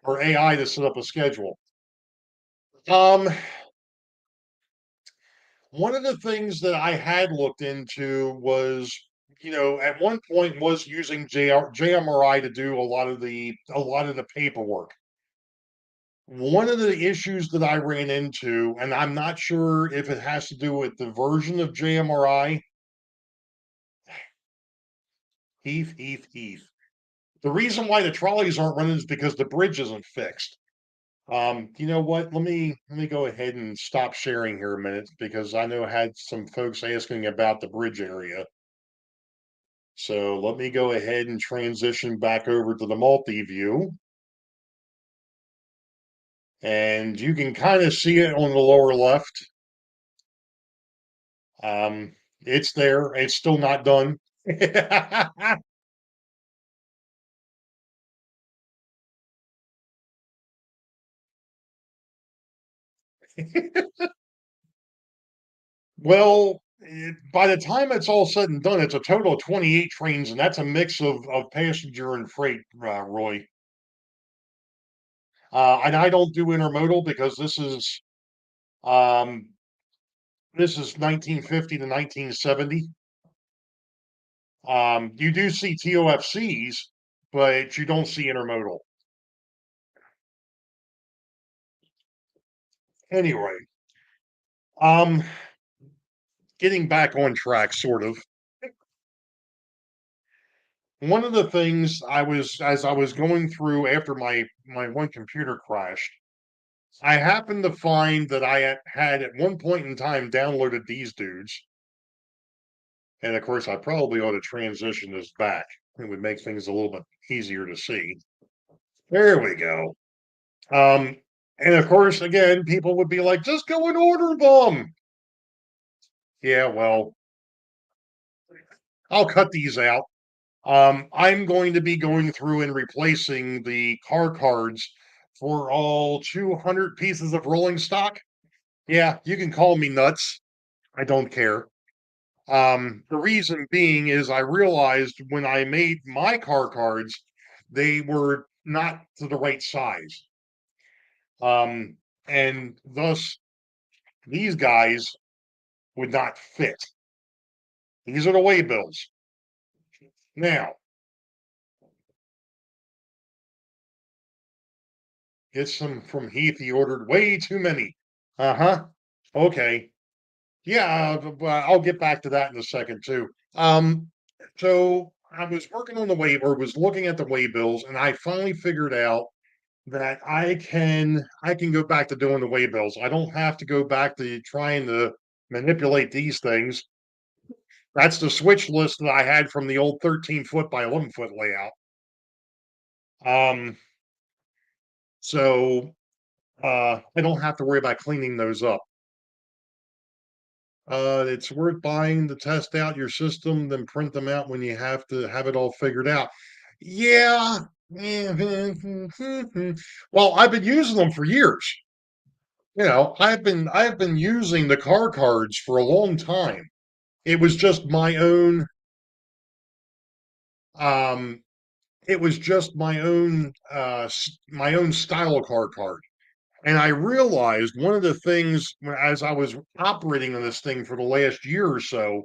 or AI to set up a schedule? Um, One of the things that I had looked into was, at one point was using JMRI to do a lot of the paperwork. One of the issues that I ran into, and I'm not sure if it has to do with the version of JMRI, Heath, Heath, Heath. The reason why the trolleys aren't running is because the bridge isn't fixed. You know what? Let me go ahead and stop sharing here a minute because I know I had some folks asking about the bridge area. So let me go ahead and transition back over to the multi-view. And you can kind of see it on the lower left. Um, it's there. It's still not done. Well, by the time it's all said and done, it's a total of 28 trains, and that's a mix of passenger and freight, Roy. And I don't do intermodal because um, this is 1950 to 1970. You do see TOFCs, but you don't see intermodal. Anyway, um, getting back on track, sort of. One of the things as I was going through after my one computer crashed, I happened to find that I had at one point in time downloaded these dudes, and of course, I probably ought to transition this back. It would make things a little bit easier to see. There we go. Um, and of course, again, people would be like, "Just go and order them." Yeah, well, I'll cut these out. I'm going to be going through and replacing the car cards for all 200 pieces of rolling stock. Yeah, you can call me nuts. I don't care. The reason being is I realized when I made my car cards, they were not to the right size. Um, and thus, these guys would not fit. These are the way bills. Now, get some from Heath. He ordered way too many. Uh huh. Okay. Yeah, I'll get back to that in a second too. So I was working on the way or was looking at the way bills, and I finally figured out that I can go back to doing the way bills. I don't have to go back to trying to manipulate these things. That's the switch list that I had from the old 13-foot by 11-foot layout. Um, so I don't have to worry about cleaning those up. It's worth buying to test out your system, then print them out when you have to have it all figured out. Yeah, Well, I've been using them for years. I've been using the car cards for a long time. It was just um my own style car card. And I realized one of the things as I was operating on this thing for the last year or so,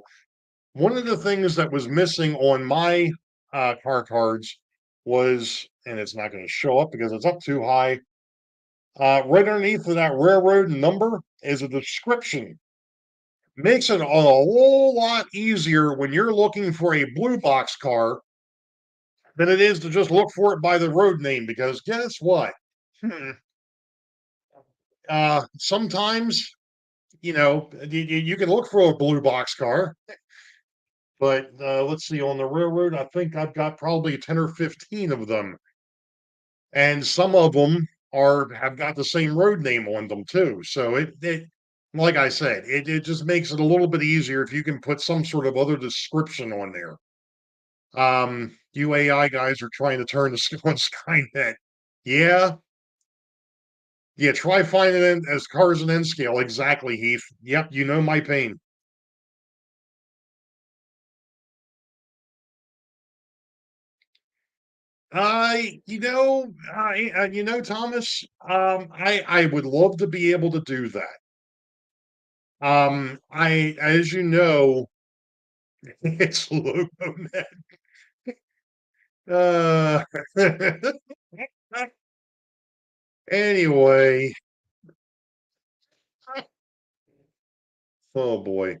one of the things that was missing on my car cards was, and it's not going to show up because it's up too high. Right underneath of that railroad number is a description. Makes it a whole lot easier when you're looking for a blue box car than it is to just look for it by the road name. Because guess what? Hmm. Sometimes you can look for a blue box car, but let's see, on the railroad, I think I've got probably 10 or 15 of them, and some of them have got the same road name on them too. So it like I said, it just makes it a little bit easier if you can put some sort of other description on there. You AI guys are trying to turn this on Skynet. Yeah, yeah. Try finding it as cars and N scale. Exactly, Heath. Yep, you know my pain. Thomas, I would love to be able to do that. As you know, it's LocoNet. Uh, anyway, oh boy,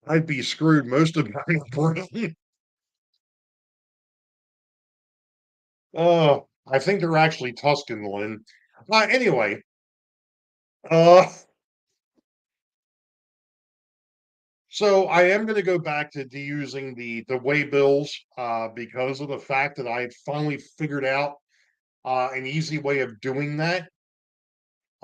I'd be screwed most of my brain. I think they're actually Tuscan, Lynn. Anyway, uh, so I am going to go back to using the way bills because of the fact that I finally figured out an easy way of doing that.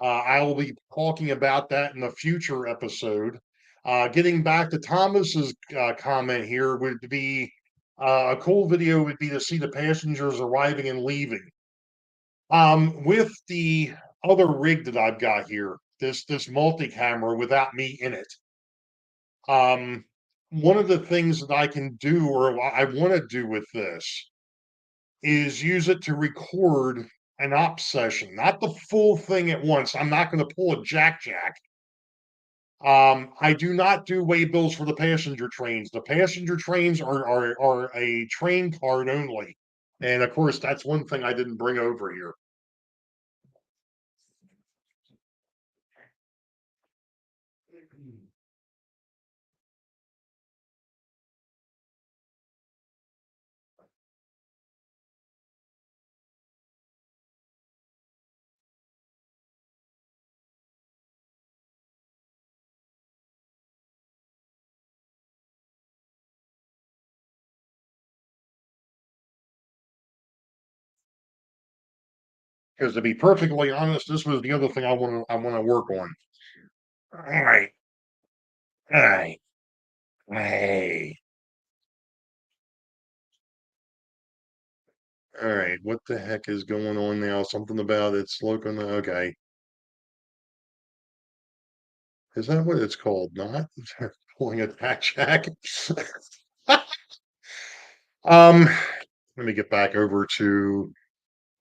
I will be talking about that in a future episode. Getting back to Thomas's comment here would be a cool video would be to see the passengers arriving and leaving. With the other rig that I've got here, this multi-camera without me in it. Um, One of the things that I can do or I want to do with this is use it to record an op session, not the full thing at once. I'm not going to pull a jack. I do not do waybills for the passenger trains. The passenger trains are a train card only. And of course, that's one thing I didn't bring over here. Because to be perfectly honest, this was the other thing I want to work on. All right. All right. Hey. All right. What the heck is going on now? Something about it's looking okay. Is that what it's called? Not pulling a tack jack. um, Let me get back over to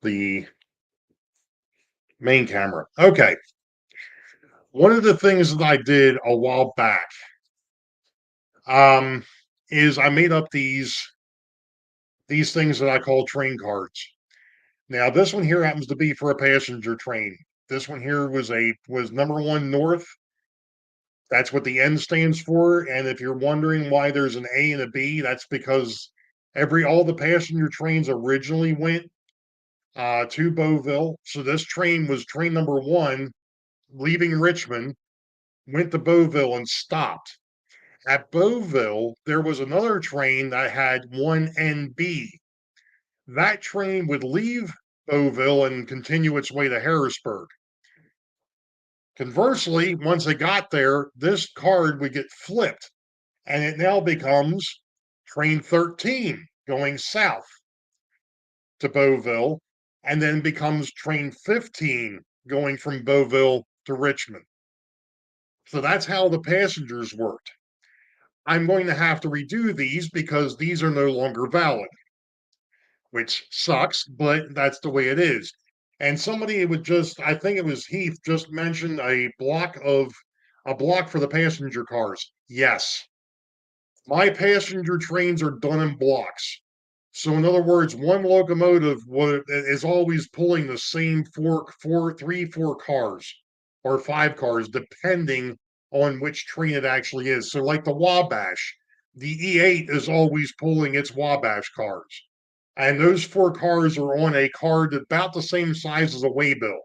the main camera. Okay. One of the things that I did a while back um, is I made up these things that I call train cards. Now, this one here happens to be for a passenger train. This one here was number one north. That's what the N stands for. And if you're wondering why there's an A and a B, that's because all the passenger trains originally went to Beauville. So this train was train number one, leaving Richmond, went to Beauville and stopped. At Beauville, there was another train that had one NB. That train would leave Beauville and continue its way to Harrisburg. Conversely, once it got there, this card would get flipped and it now becomes train 13 going south. to Beauville, and then becomes train 15 going from Beauville to Richmond. So that's how the passengers worked. I'm going to have to redo these because these are no longer valid, which sucks, but that's the way it is. And somebody would just, I think it was Heath, just mentioned a block for the passenger cars. Yes, my passenger trains are done in blocks. So in other words, one locomotive is always pulling the same four cars or five cars, depending on which train it actually is. So like the Wabash, the E8 is always pulling its Wabash cars. And those four cars are on a card about the same size as a waybill.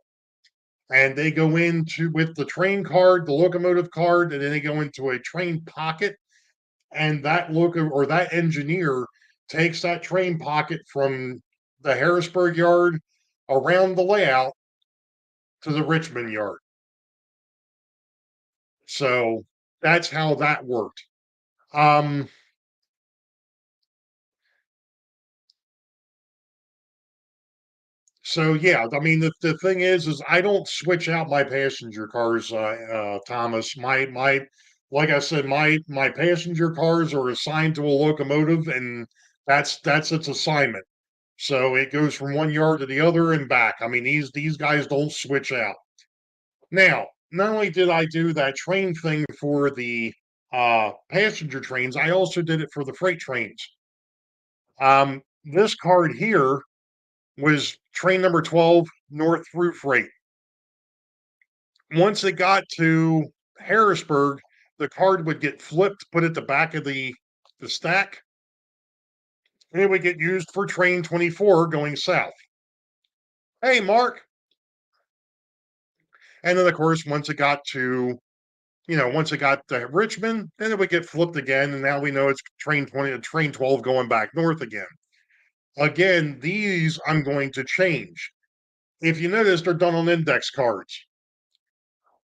And they go into with the train card, the locomotive card, and then they go into a train pocket, and that loco or that engineer takes that train pocket from the Harrisburg yard around the layout to the Richmond yard. So that's how that worked. Um, so yeah, I mean the thing is I don't switch out my passenger cars, Thomas. My like I said, my passenger cars are assigned to a locomotive, and that's its assignment. So it goes from one yard to the other and back. I mean, these guys don't switch out. Now, not only did I do that train thing for the passenger trains, I also did it for the freight trains. This card here was train number 12 north through freight. Once it got to Harrisburg, the card would get flipped, put at the back of the stack, and it would get used for train 24 going south. Hey, Mark. And then, of course, once it got to Richmond, then it would get flipped again, and now we know it's train 20 to train 12 going back north again. Again, these I'm going to change. If you notice, they're done on index cards.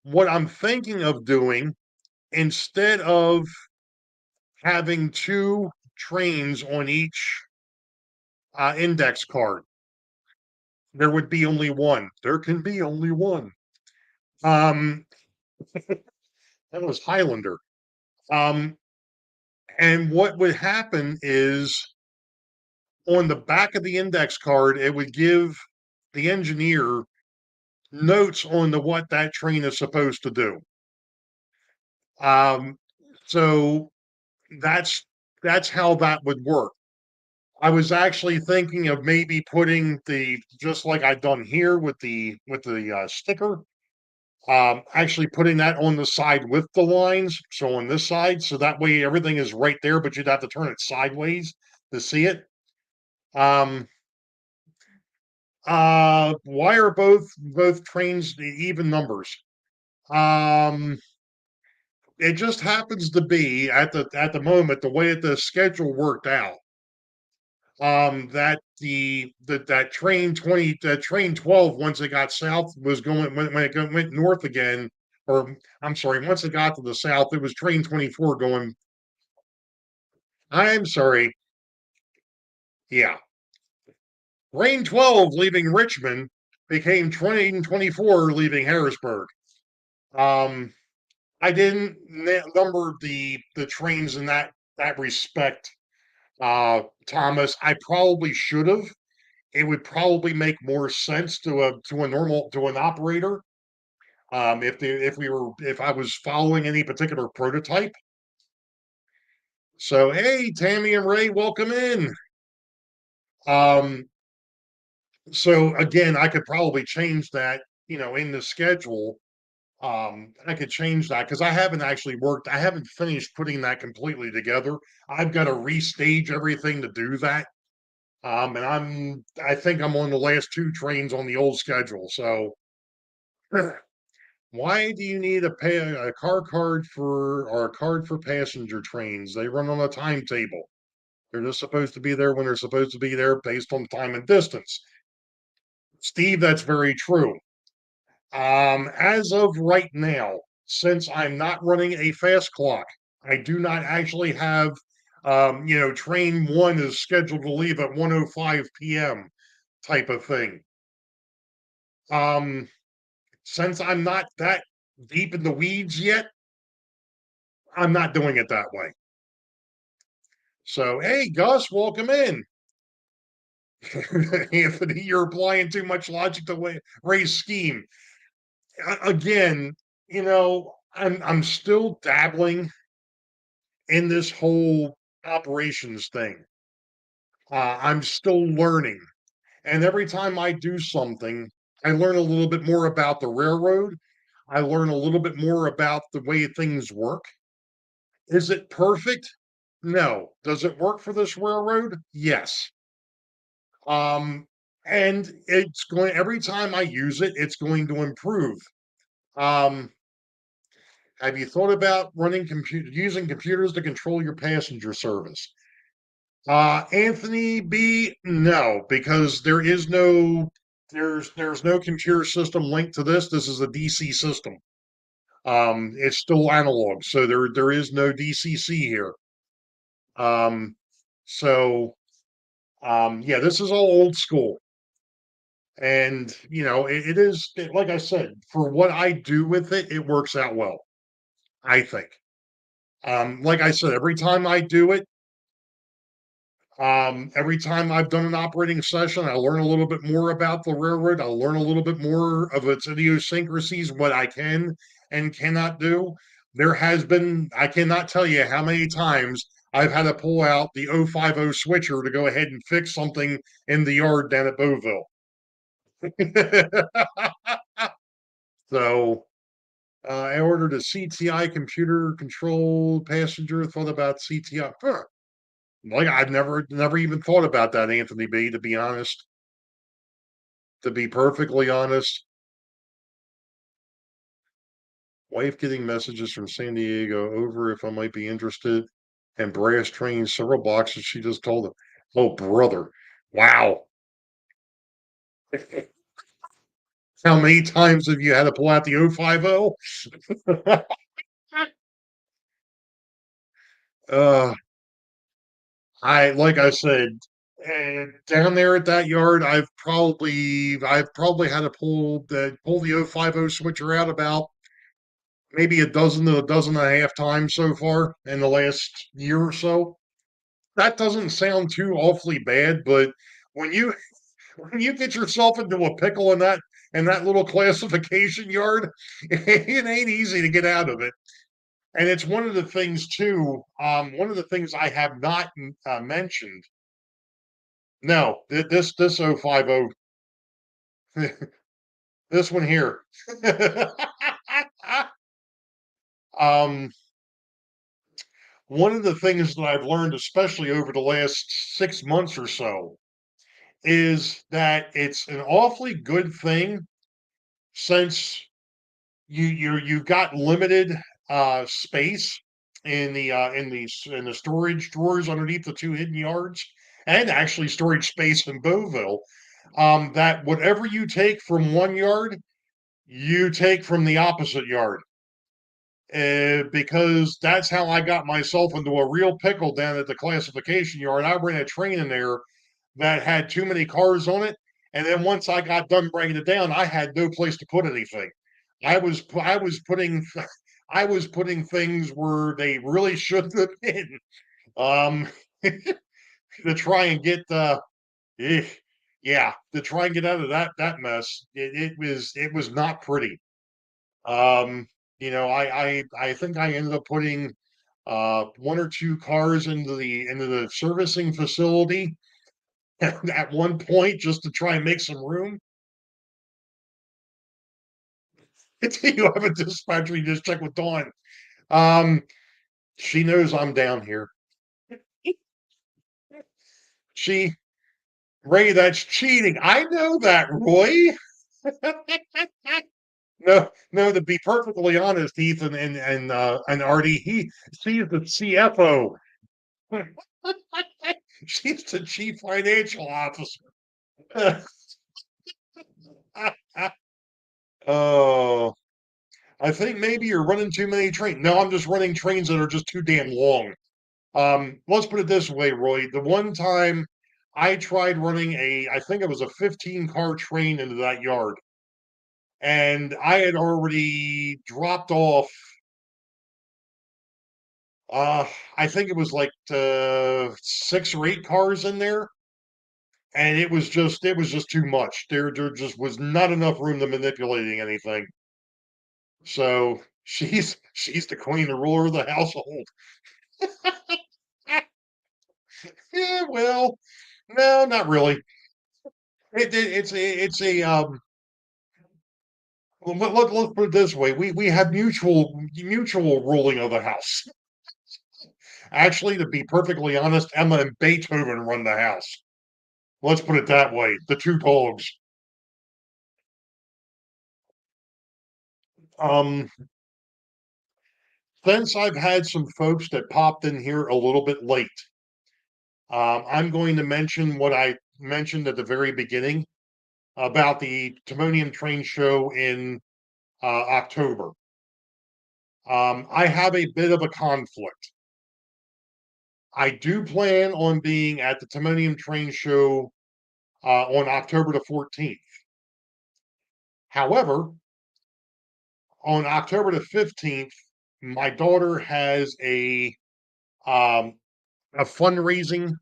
What I'm thinking of doing, instead of having two trains on each index card, there would be only one. There can be only one. Um, that was Highlander. Um, and what would happen is on the back of the index card, it would give the engineer notes on the what that train is supposed to do. Um, so that's that's how that would work. I was actually thinking of maybe putting the just like I've done here with the sticker. Actually putting that on the side with the lines, so on this side, so that way everything is right there, but you'd have to turn it sideways to see it. Um, why are both trains even numbers? Um, it just happens to be at the moment the way the schedule worked out. That that train 20 that train 12 once it got south was going when it went north again, or I'm sorry, once it got to the south, it was train 24 going. I'm sorry, yeah, train 12 leaving Richmond became train 24 leaving Harrisburg. Um, I didn't number the trains in that respect, Thomas. I probably should have. It would probably make more sense to a normal to an operator, if I was following any particular prototype. So hey, Tammy and Ray, welcome in. Um, so again, I could probably change that, in the schedule. I could change that because I haven't finished putting that completely together. I've got to restage everything to do that. And I think I'm on the last two trains on the old schedule. So why do you need a car card for or a card for passenger trains? They run on a timetable. They're just supposed to be there when they're supposed to be there based on time and distance. Steve, that's very true. As of right now, since I'm not running a fast clock, I do not actually have, train one is scheduled to leave at 1:05 p.m. type of thing. Um, since I'm not that deep in the weeds yet, I'm not doing it that way. So, hey, Gus, welcome in. Anthony, you're applying too much logic to raise scheme. Again, I'm still dabbling in this whole operations thing. I'm still learning. And every time I do something, I learn a little bit more about the railroad. I learn a little bit more about the way things work. Is it perfect? No. Does it work for this railroad? Yes. Um, and it's going every time I use it, it's going to improve. Um, have you thought about using computers to control your passenger service? Anthony B, no, because there's no computer system linked to this. This is a DC system. It's still analog, so there is no DCC here. Um, so yeah, this is all old school. And it is like I said, for what I do with it, it works out well, I think. Like I said, every time I've done an operating session, I learn a little bit more about the railroad. I learn a little bit more of its idiosyncrasies, what I can and cannot do. I cannot tell you how many times I've had to pull out the 050 switcher to go ahead and fix something in the yard down at Beauville. So I ordered a CTI computer controlled passenger, thought about CTI. Huh. Like I've never even thought about that, Anthony B, to be honest. To be perfectly honest. Wife getting messages from San Diego over if I might be interested. And brass trains several boxes. She just told him. Oh brother. Wow. How many times have you had to pull out the 050? uh like I said, down there at that yard, I've probably had to pull the 050 switcher out about maybe a dozen to a dozen and a half times so far in the last year or so. That doesn't sound too awfully bad, but when you when you get yourself into a pickle in that little classification yard, it ain't easy to get out of it. And it's one of the things too. One of the things I have not mentioned. No, this 050, this one here. um, One of the things that I've learned, especially over the last 6 months or so, is that it's an awfully good thing since you've got limited space in the storage drawers underneath the two hidden yards, and actually storage space in Beauville. That whatever you take from one yard, you take from the opposite yard. Because that's how I got myself into a real pickle down at the classification yard. I ran a train in there that had too many cars on it, and then once I got done bringing it down, I had no place to put anything. I was putting I was putting things where they really shouldn't have been. Um, to try and get eh, yeah, to try and get out of that mess. It was not pretty. Um, I think I ended up putting one or two cars into the servicing facility at one point just to try and make some room. You have a dispatcher, you just check with Dawn. Um, she knows I'm down here. She Ray, that's cheating. I know that, Roy. No, no, to be perfectly honest, Ethan and Artie, she's the CFO. She's the chief financial officer. Oh, I think maybe you're running too many trains. No, I'm just running trains that are just too damn long. Let's put it this way, Roy. The one time I tried running I think it was a 15-car train into that yard, and I had already dropped off. Uh, I think it was like 6 or 8 cars in there, and it was just too much. There just was not enough room to manipulating anything. So she's the queen, the ruler of the household. Yeah, well, no, not really. It's a well, let's put it this way: we have mutual ruling of the house. Actually, to be perfectly honest, Emma and Beethoven run the house. Let's put it that way: the two dogs. Um, since I've had some folks that popped in here a little bit late, I'm going to mention what I mentioned at the very beginning about the Timonium Train Show in October. I have a bit of a conflict. I do plan on being at the Timonium Train Show on October the 14th. However, on October the 15th, my daughter has um, a fundraising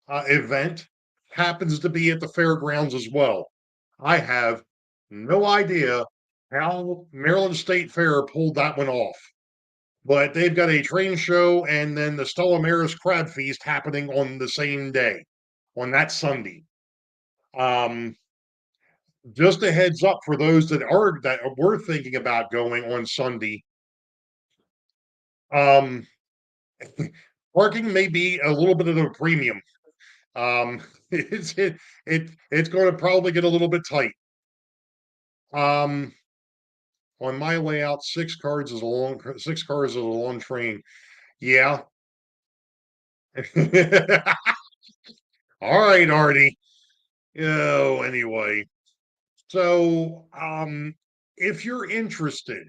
event, happens to be at the fairgrounds as well. I have no idea how Maryland State Fair pulled that one off, but they've got a train show and then the Stella Maris Crab Feast happening on the same day, on that Sunday. Um, just a heads up for those that were thinking about going on Sunday. Um, parking may be a little bit of a premium. It's going to probably get a little bit tight. Um, on my layout, 6 cars is a long train. Yeah. All right, Artie. Oh, anyway. So, if you're interested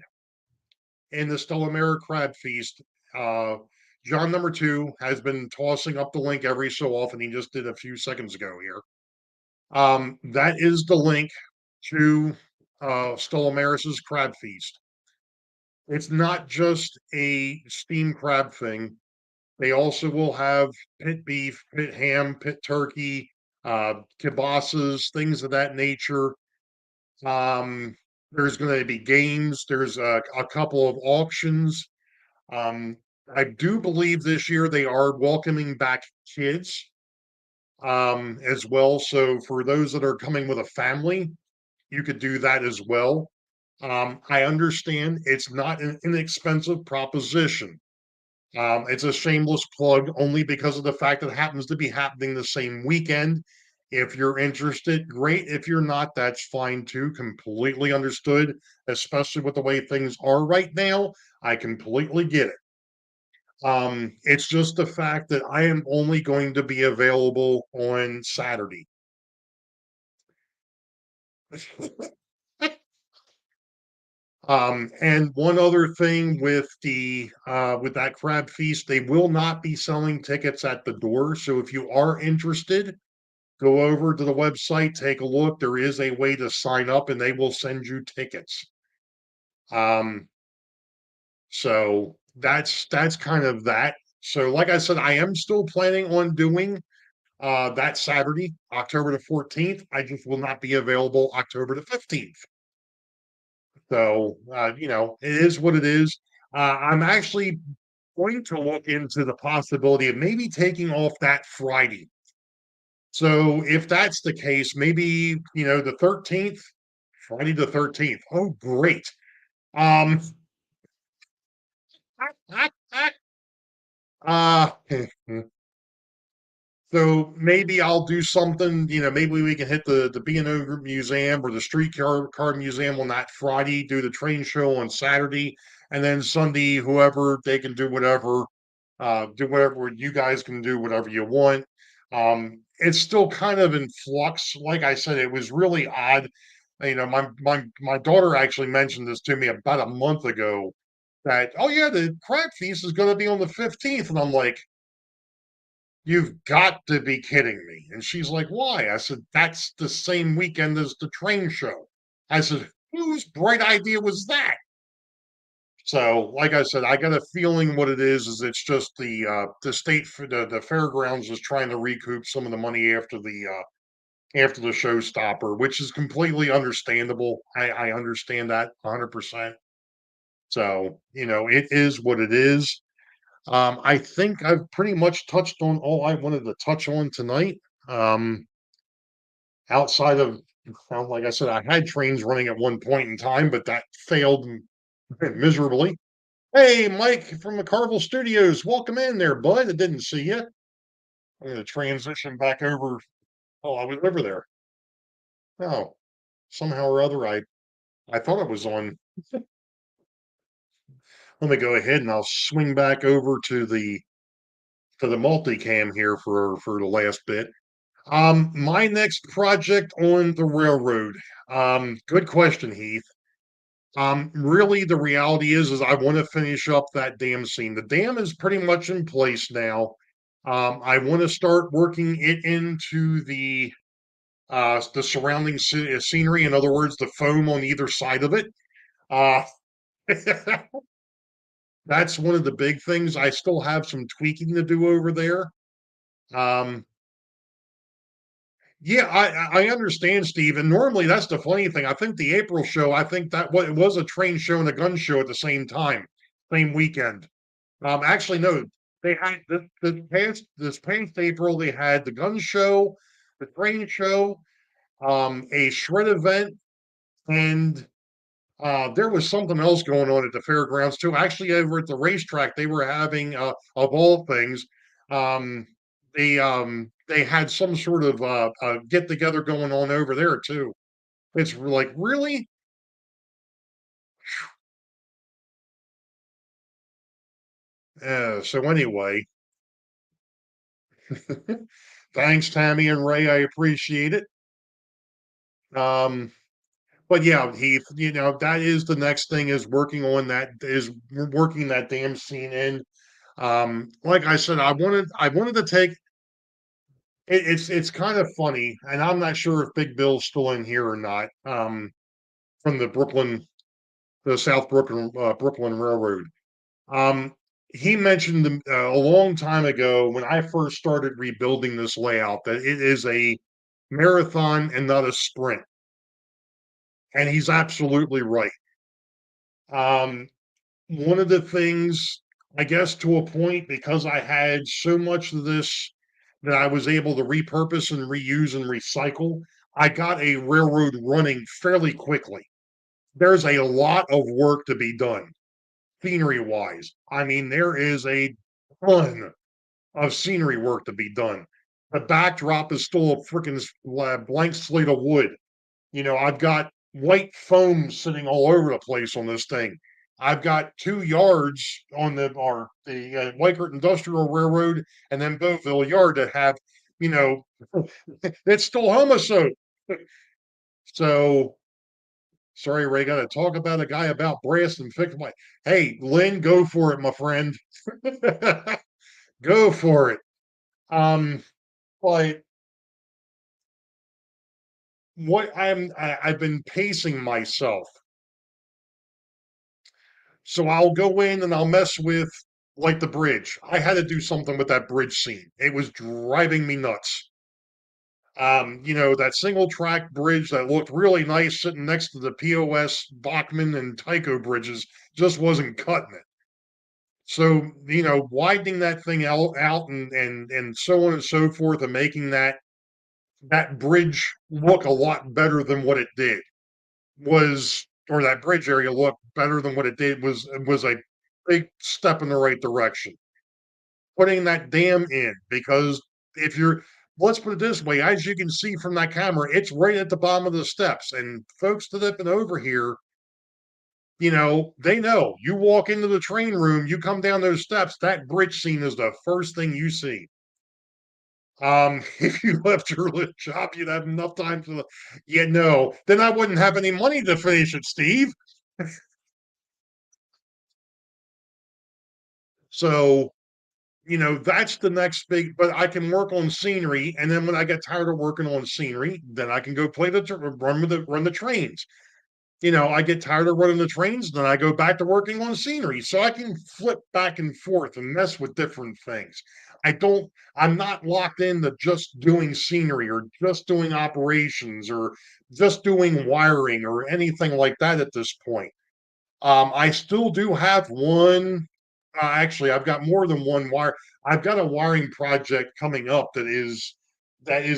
in the Stellamera Crab Feast, uh, John number two has been tossing up the link every so often. He just did a few seconds ago here. That is the link to Stellamaris's Crab Feast. It's not just a steamed crab thing. They also will have pit beef, pit ham, pit turkey, kibasas, things of that nature. Um, there's going to be games. There's a couple of auctions. Um, I do believe this year they are welcoming back kids as well. So for those that are coming with a family, you could do that as well. I understand it's not an inexpensive proposition. It's a shameless plug only because of the fact that it happens to be happening the same weekend. If you're interested, great. If you're not, that's fine too. Completely understood, especially with the way things are right now. I completely get it. It's just the fact that I am only going to be available on Saturday. And one other thing with that crab feast, they will not be selling tickets at the door. So if you are interested, go over to the website, take a look. There is a way to sign up, and they will send you tickets. Um, so that's kind of that. So, like I said, I am still planning on doing that Saturday, October the 14th. I just will not be available October the 15th. So, it is what it is. I'm actually going to look into the possibility of maybe taking off that Friday. So, if that's the case, maybe, the 13th, Friday the 13th. Oh, great. Um, uh, So maybe I'll do something, maybe we can hit the B&O Museum or the Streetcar Museum on that Friday, do the train show on Saturday, and then Sunday, whoever they can do whatever you guys can do whatever you want. It's still kind of in flux. Like I said, it was really odd. My daughter actually mentioned this to me about a month ago that, oh yeah, the crab feast is going to be on the 15th, and I'm like, You've got to be kidding me. And she's like, why? I said, that's the same weekend as the train show. I said, whose bright idea was that? So, like I said, I got a feeling what it is it's just the state for the fairgrounds is trying to recoup some of the money after the showstopper, which is completely understandable. I understand that 100%. So, it is what it is. I think I've pretty much touched on all I wanted to touch on tonight. Um, outside of, well, like I said, I had trains running at one point in time, but that failed miserably. Hey, Mike from the Carvel Studios, welcome in there, bud. I didn't see you. I'm going to transition back over. Oh, I was over there. Oh, somehow or other, I thought I was on. Let me go ahead and I'll swing back over to the multicam here for the last bit. My next project on the railroad. Good question, Heath. Really, the reality is I want to finish up that dam scene. The dam is pretty much in place now. I want to start working it into the surrounding scenery. In other words, the foam on either side of it. Uh, that's one of the big things. I still have some tweaking to do over there. Um, Yeah, I understand, Steve. And normally that's the funny thing. I think the April show, I think that what it was a train show and a gun show at the same time, same weekend. Actually, no, they had this past April, they had the gun show, the train show, a shred event, and there was something else going on at the fairgrounds too. Actually, over at the racetrack, they were having of all things, um, they had some sort of get together going on over there too. It's like really. So anyway, thanks Tammy and Ray. I appreciate it. Um, but yeah, Heath, that is the next thing is working that damn scene in. Like I said, I wanted to take it's kind of funny, and I'm not sure if Big Bill's still in here or not. From the South Brooklyn Railroad. Um, he mentioned a long time ago when I first started rebuilding this layout that it is a marathon and not a sprint, and he's absolutely right. Um, One of the things, I guess, to a point, because I had so much of this that I was able to repurpose and reuse and recycle, I got a railroad running fairly quickly. There's a lot of work to be done, scenery wise. I mean, there is a ton of scenery work to be done. The backdrop is still a freaking blank slate of wood. I've got white foam sitting all over the place on this thing. I've got 2 yards on the Weichert Industrial Railroad and then Beauville Yard that have, you know, it's still homicide. So sorry, Ray, got to talk about a guy about brass and fix my. Hey, Lynn, go for it, my friend. Go for it. Um, but I've been pacing myself. So I'll go in and I'll mess with like the bridge. I had to do something with that bridge scene. It was driving me nuts. That single track bridge that looked really nice sitting next to the POS Bachman and Tycho bridges just wasn't cutting it. So, widening that thing out and so on and so forth and making that bridge look a lot better than what it did or that bridge area look better than what it did was a big step in the right direction. Putting that dam in because if you're let's put it this way, as you can see from that camera, it's right at the bottom of the steps. And folks that have been over here, they know you walk into the train room, you come down those steps, that bridge scene is the first thing you see. If you left your job, you'd have enough time to, no, then I wouldn't have any money to finish it, Steve. So that's the next big, but I can work on scenery. And then when I get tired of working on scenery, then I can go play run the trains. I get tired of running the trains, then I go back to working on scenery. So I can flip back and forth and mess with different things. I'm not locked into just doing scenery or just doing operations or just doing wiring or anything like that at this point. I still do have one. Actually, I've got more than one wire. I've got a wiring project coming up that is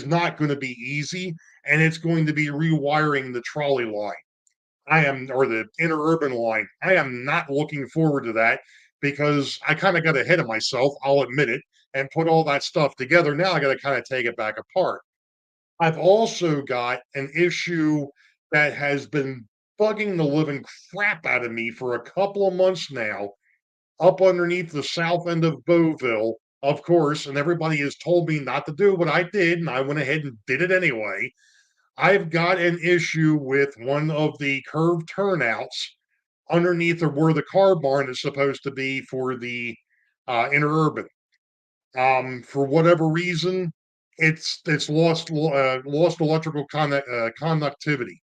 not going to be easy, and it's going to be rewiring the trolley line. Or the interurban line. I am not looking forward to that because I kind of got ahead of myself. I'll admit it, and put all that stuff together. Now I got to kind of take it back apart. I've also got an issue that has been bugging the living crap out of me for a couple of months now, up underneath the south end of Beauville, of course, and everybody has told me not to do what I did, and I went ahead and did it anyway. I've got an issue with one of the curved turnouts underneath of where the car barn is supposed to be for the interurban. For whatever reason, it's lost electrical conductivity.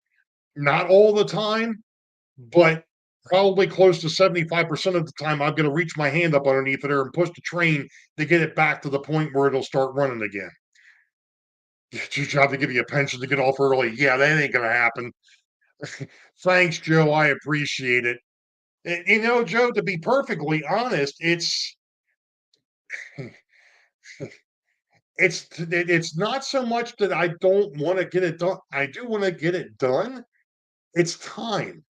Not all the time, but probably close to 75% of the time, I'm going to reach my hand up underneath it and push the train to get it back to the point where it'll start running again. Your job to give you a pension to get off early. Yeah, that ain't going to happen. Thanks, Joe. I appreciate it. Joe, to be perfectly honest, it's not so much that I don't want to get it done. I do want to get it done. It's time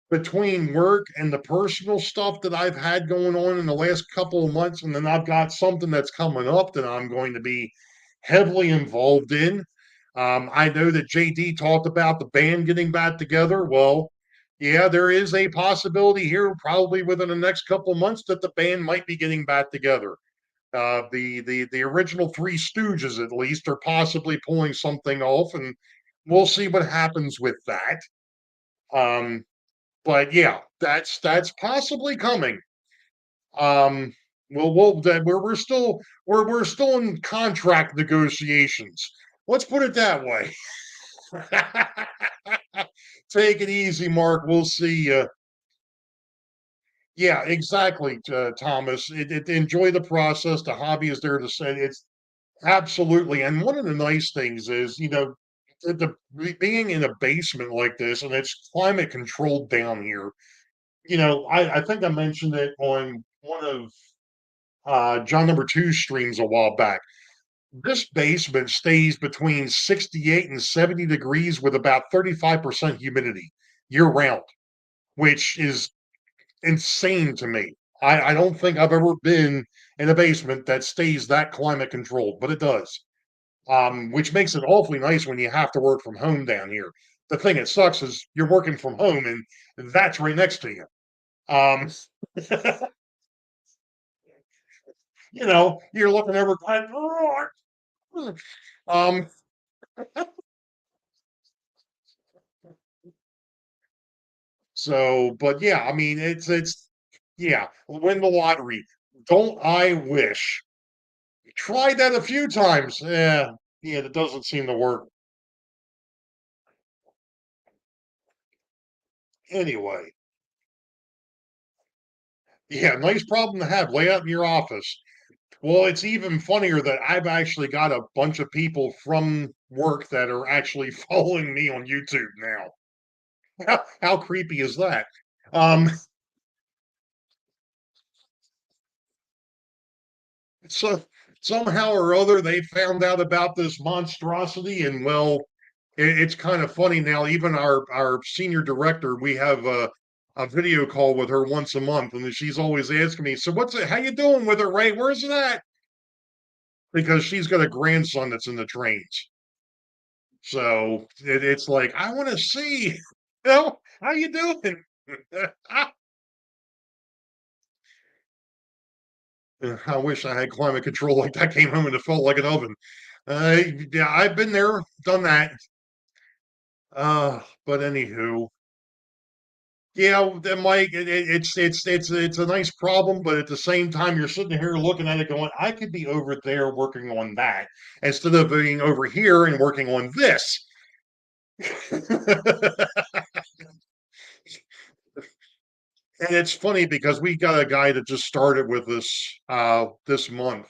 between work and the personal stuff that I've had going on in the last couple of months, and then I've got something that's coming up that I'm going to be heavily involved in. I know that JD talked about the band getting back together. Well, yeah, there is a possibility here, probably within the next couple of months, that the band might be getting back together. The original Three Stooges, at least, are possibly pulling something off, and we'll see what happens with that. Um, but yeah, that's possibly coming. Um, we're still in contract negotiations. Let's put it that way. Take it easy, Mark. We'll see. Yeah, exactly, Thomas. Enjoy the process. The hobby is there to say it's absolutely. And one of the nice things is, being in a basement like this, and it's climate controlled down here. I think I mentioned it on one of John number two streams a while back. This basement stays between 68 and 70 degrees with about 35% humidity year round, which is insane to me. I don't think I've ever been in a basement that stays that climate controlled, but it does. Which makes it awfully nice when you have to work from home down here. The thing that sucks is you're working from home and that's right next to you. Um, you're looking over going, um, but yeah, I mean, yeah, win the lottery. Don't I wish? Tried that a few times. Yeah, that doesn't seem to work. Anyway, yeah, nice problem to have. Lay out in your office. Well, it's even funnier that I've actually got a bunch of people from work that are actually following me on YouTube now. How creepy is that? Um, so somehow or other they found out about this monstrosity, and well, it's kind of funny now. Even our senior director, we have a video call with her once a month, and she's always asking me, "So what's it? How you doing with it, Ray? Where's it at?" Because she's got a grandson that's in the trains. So it's like, I want to see, how you doing? I wish I had climate control like that. Came home and it felt like an oven. Yeah, I've been there, done that. But anywho, Yeah, then Mike, it's a nice problem, but at the same time, you're sitting here looking at it, going, "I could be over there working on that instead of being over here and working on this." And it's funny because we got a guy that just started with us this month,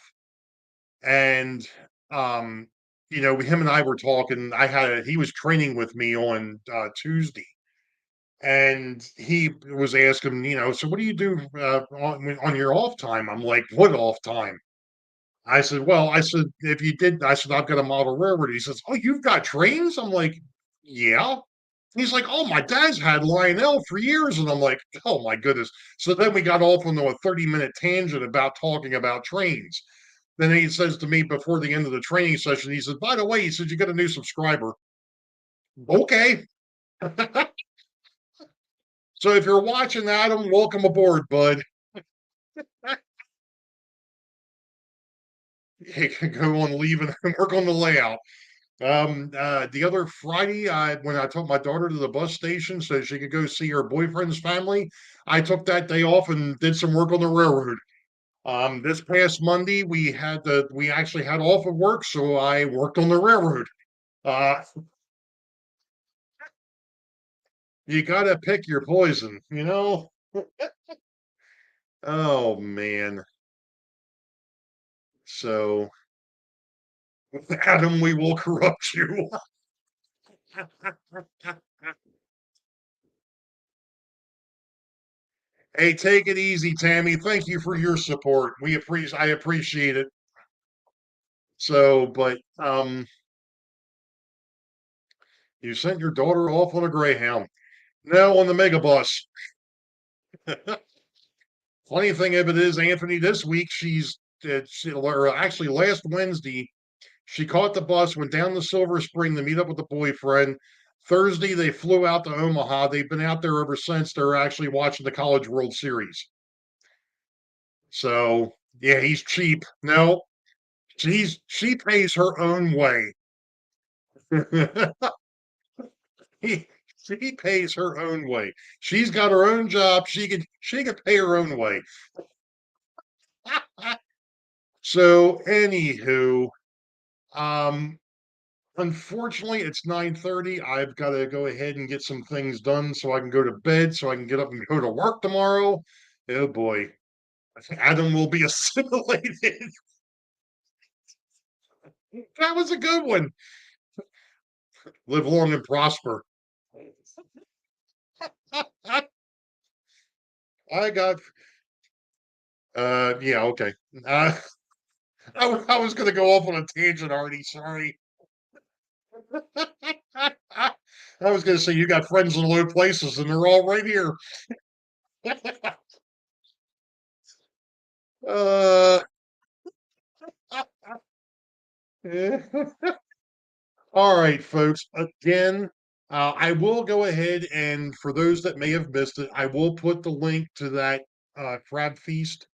and um, him and I were talking. He was training with me on Tuesday, and he was asking, so what do you do on your off time? I'm like, what off time? I said, well, I said, if you did, I said, I've got a model railroad. He says, oh, you've got trains? I'm like, yeah. He's like, oh, my dad's had Lionel for years. And I'm like, oh, my goodness. So then we got off on a 30-minute tangent about talking about trains. Then he says to me before the end of the training session, he says, by the way, he says, you got a new subscriber. Okay. So if you're watching, Adam, welcome aboard, bud. Go on leave and work on the layout. The other Friday, when I took my daughter to the bus station so she could go see her boyfriend's family, I took that day off and did some work on the railroad. This past Monday, we actually had off of work, so I worked on the railroad. Uh, you gotta pick your poison, you know? Oh man. So, Adam, we will corrupt you. Hey, take it easy, Tammy. Thank you for your support. I appreciate it. So, but you sent your daughter off on a Greyhound. No, on the megabus. Funny thing of it is, Anthony, this week or actually last Wednesday, she caught the bus, went down to Silver Spring to meet up with the boyfriend. Thursday, they flew out to Omaha. They've been out there ever since. They're actually watching the College World Series. So, yeah, he's cheap. No, she pays her own way. he, she pays her own way. She's got her own job. She can pay her own way. So, anywho, um, unfortunately, it's 9:30. I've got to go ahead and get some things done so I can go to bed, so I can get up and go to work tomorrow. Oh boy, Adam will be assimilated. That was a good one. Live long and prosper. I got. Yeah, okay. I was going to go off on a tangent already. Sorry. I was going to say you got friends in low places, and they're all right here. uh, all right, folks. Again, I will go ahead and for those that may have missed it, I will put the link to that crab feast.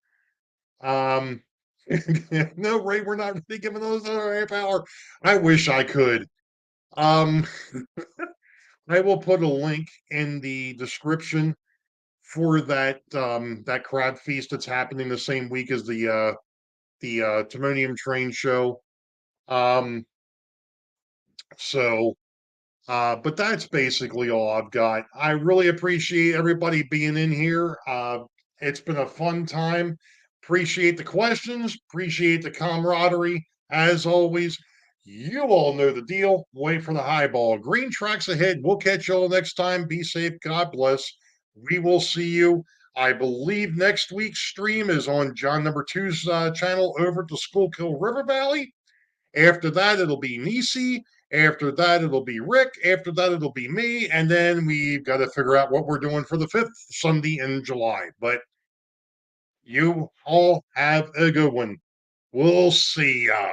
Um, no, Ray, we're not really giving those another half hour. I wish I could. Um, I will put a link in the description for that crab feast that's happening the same week as the Timonium train show. Um, so but that's basically all I've got. I really appreciate everybody being in here. It's been a fun time. Appreciate the questions, appreciate the camaraderie. As always, you all know the deal. Wait for the highball. Green tracks ahead. We'll catch you all next time. Be safe. God bless. We will see you. I believe next week's stream is on John number two's channel over to Schuylkill River Valley. After that, it'll be Nisi. After that, it'll be Rick. After that, it'll be me. And then we've got to figure out what we're doing for the fifth Sunday in July. But you all have a good one. We'll see ya.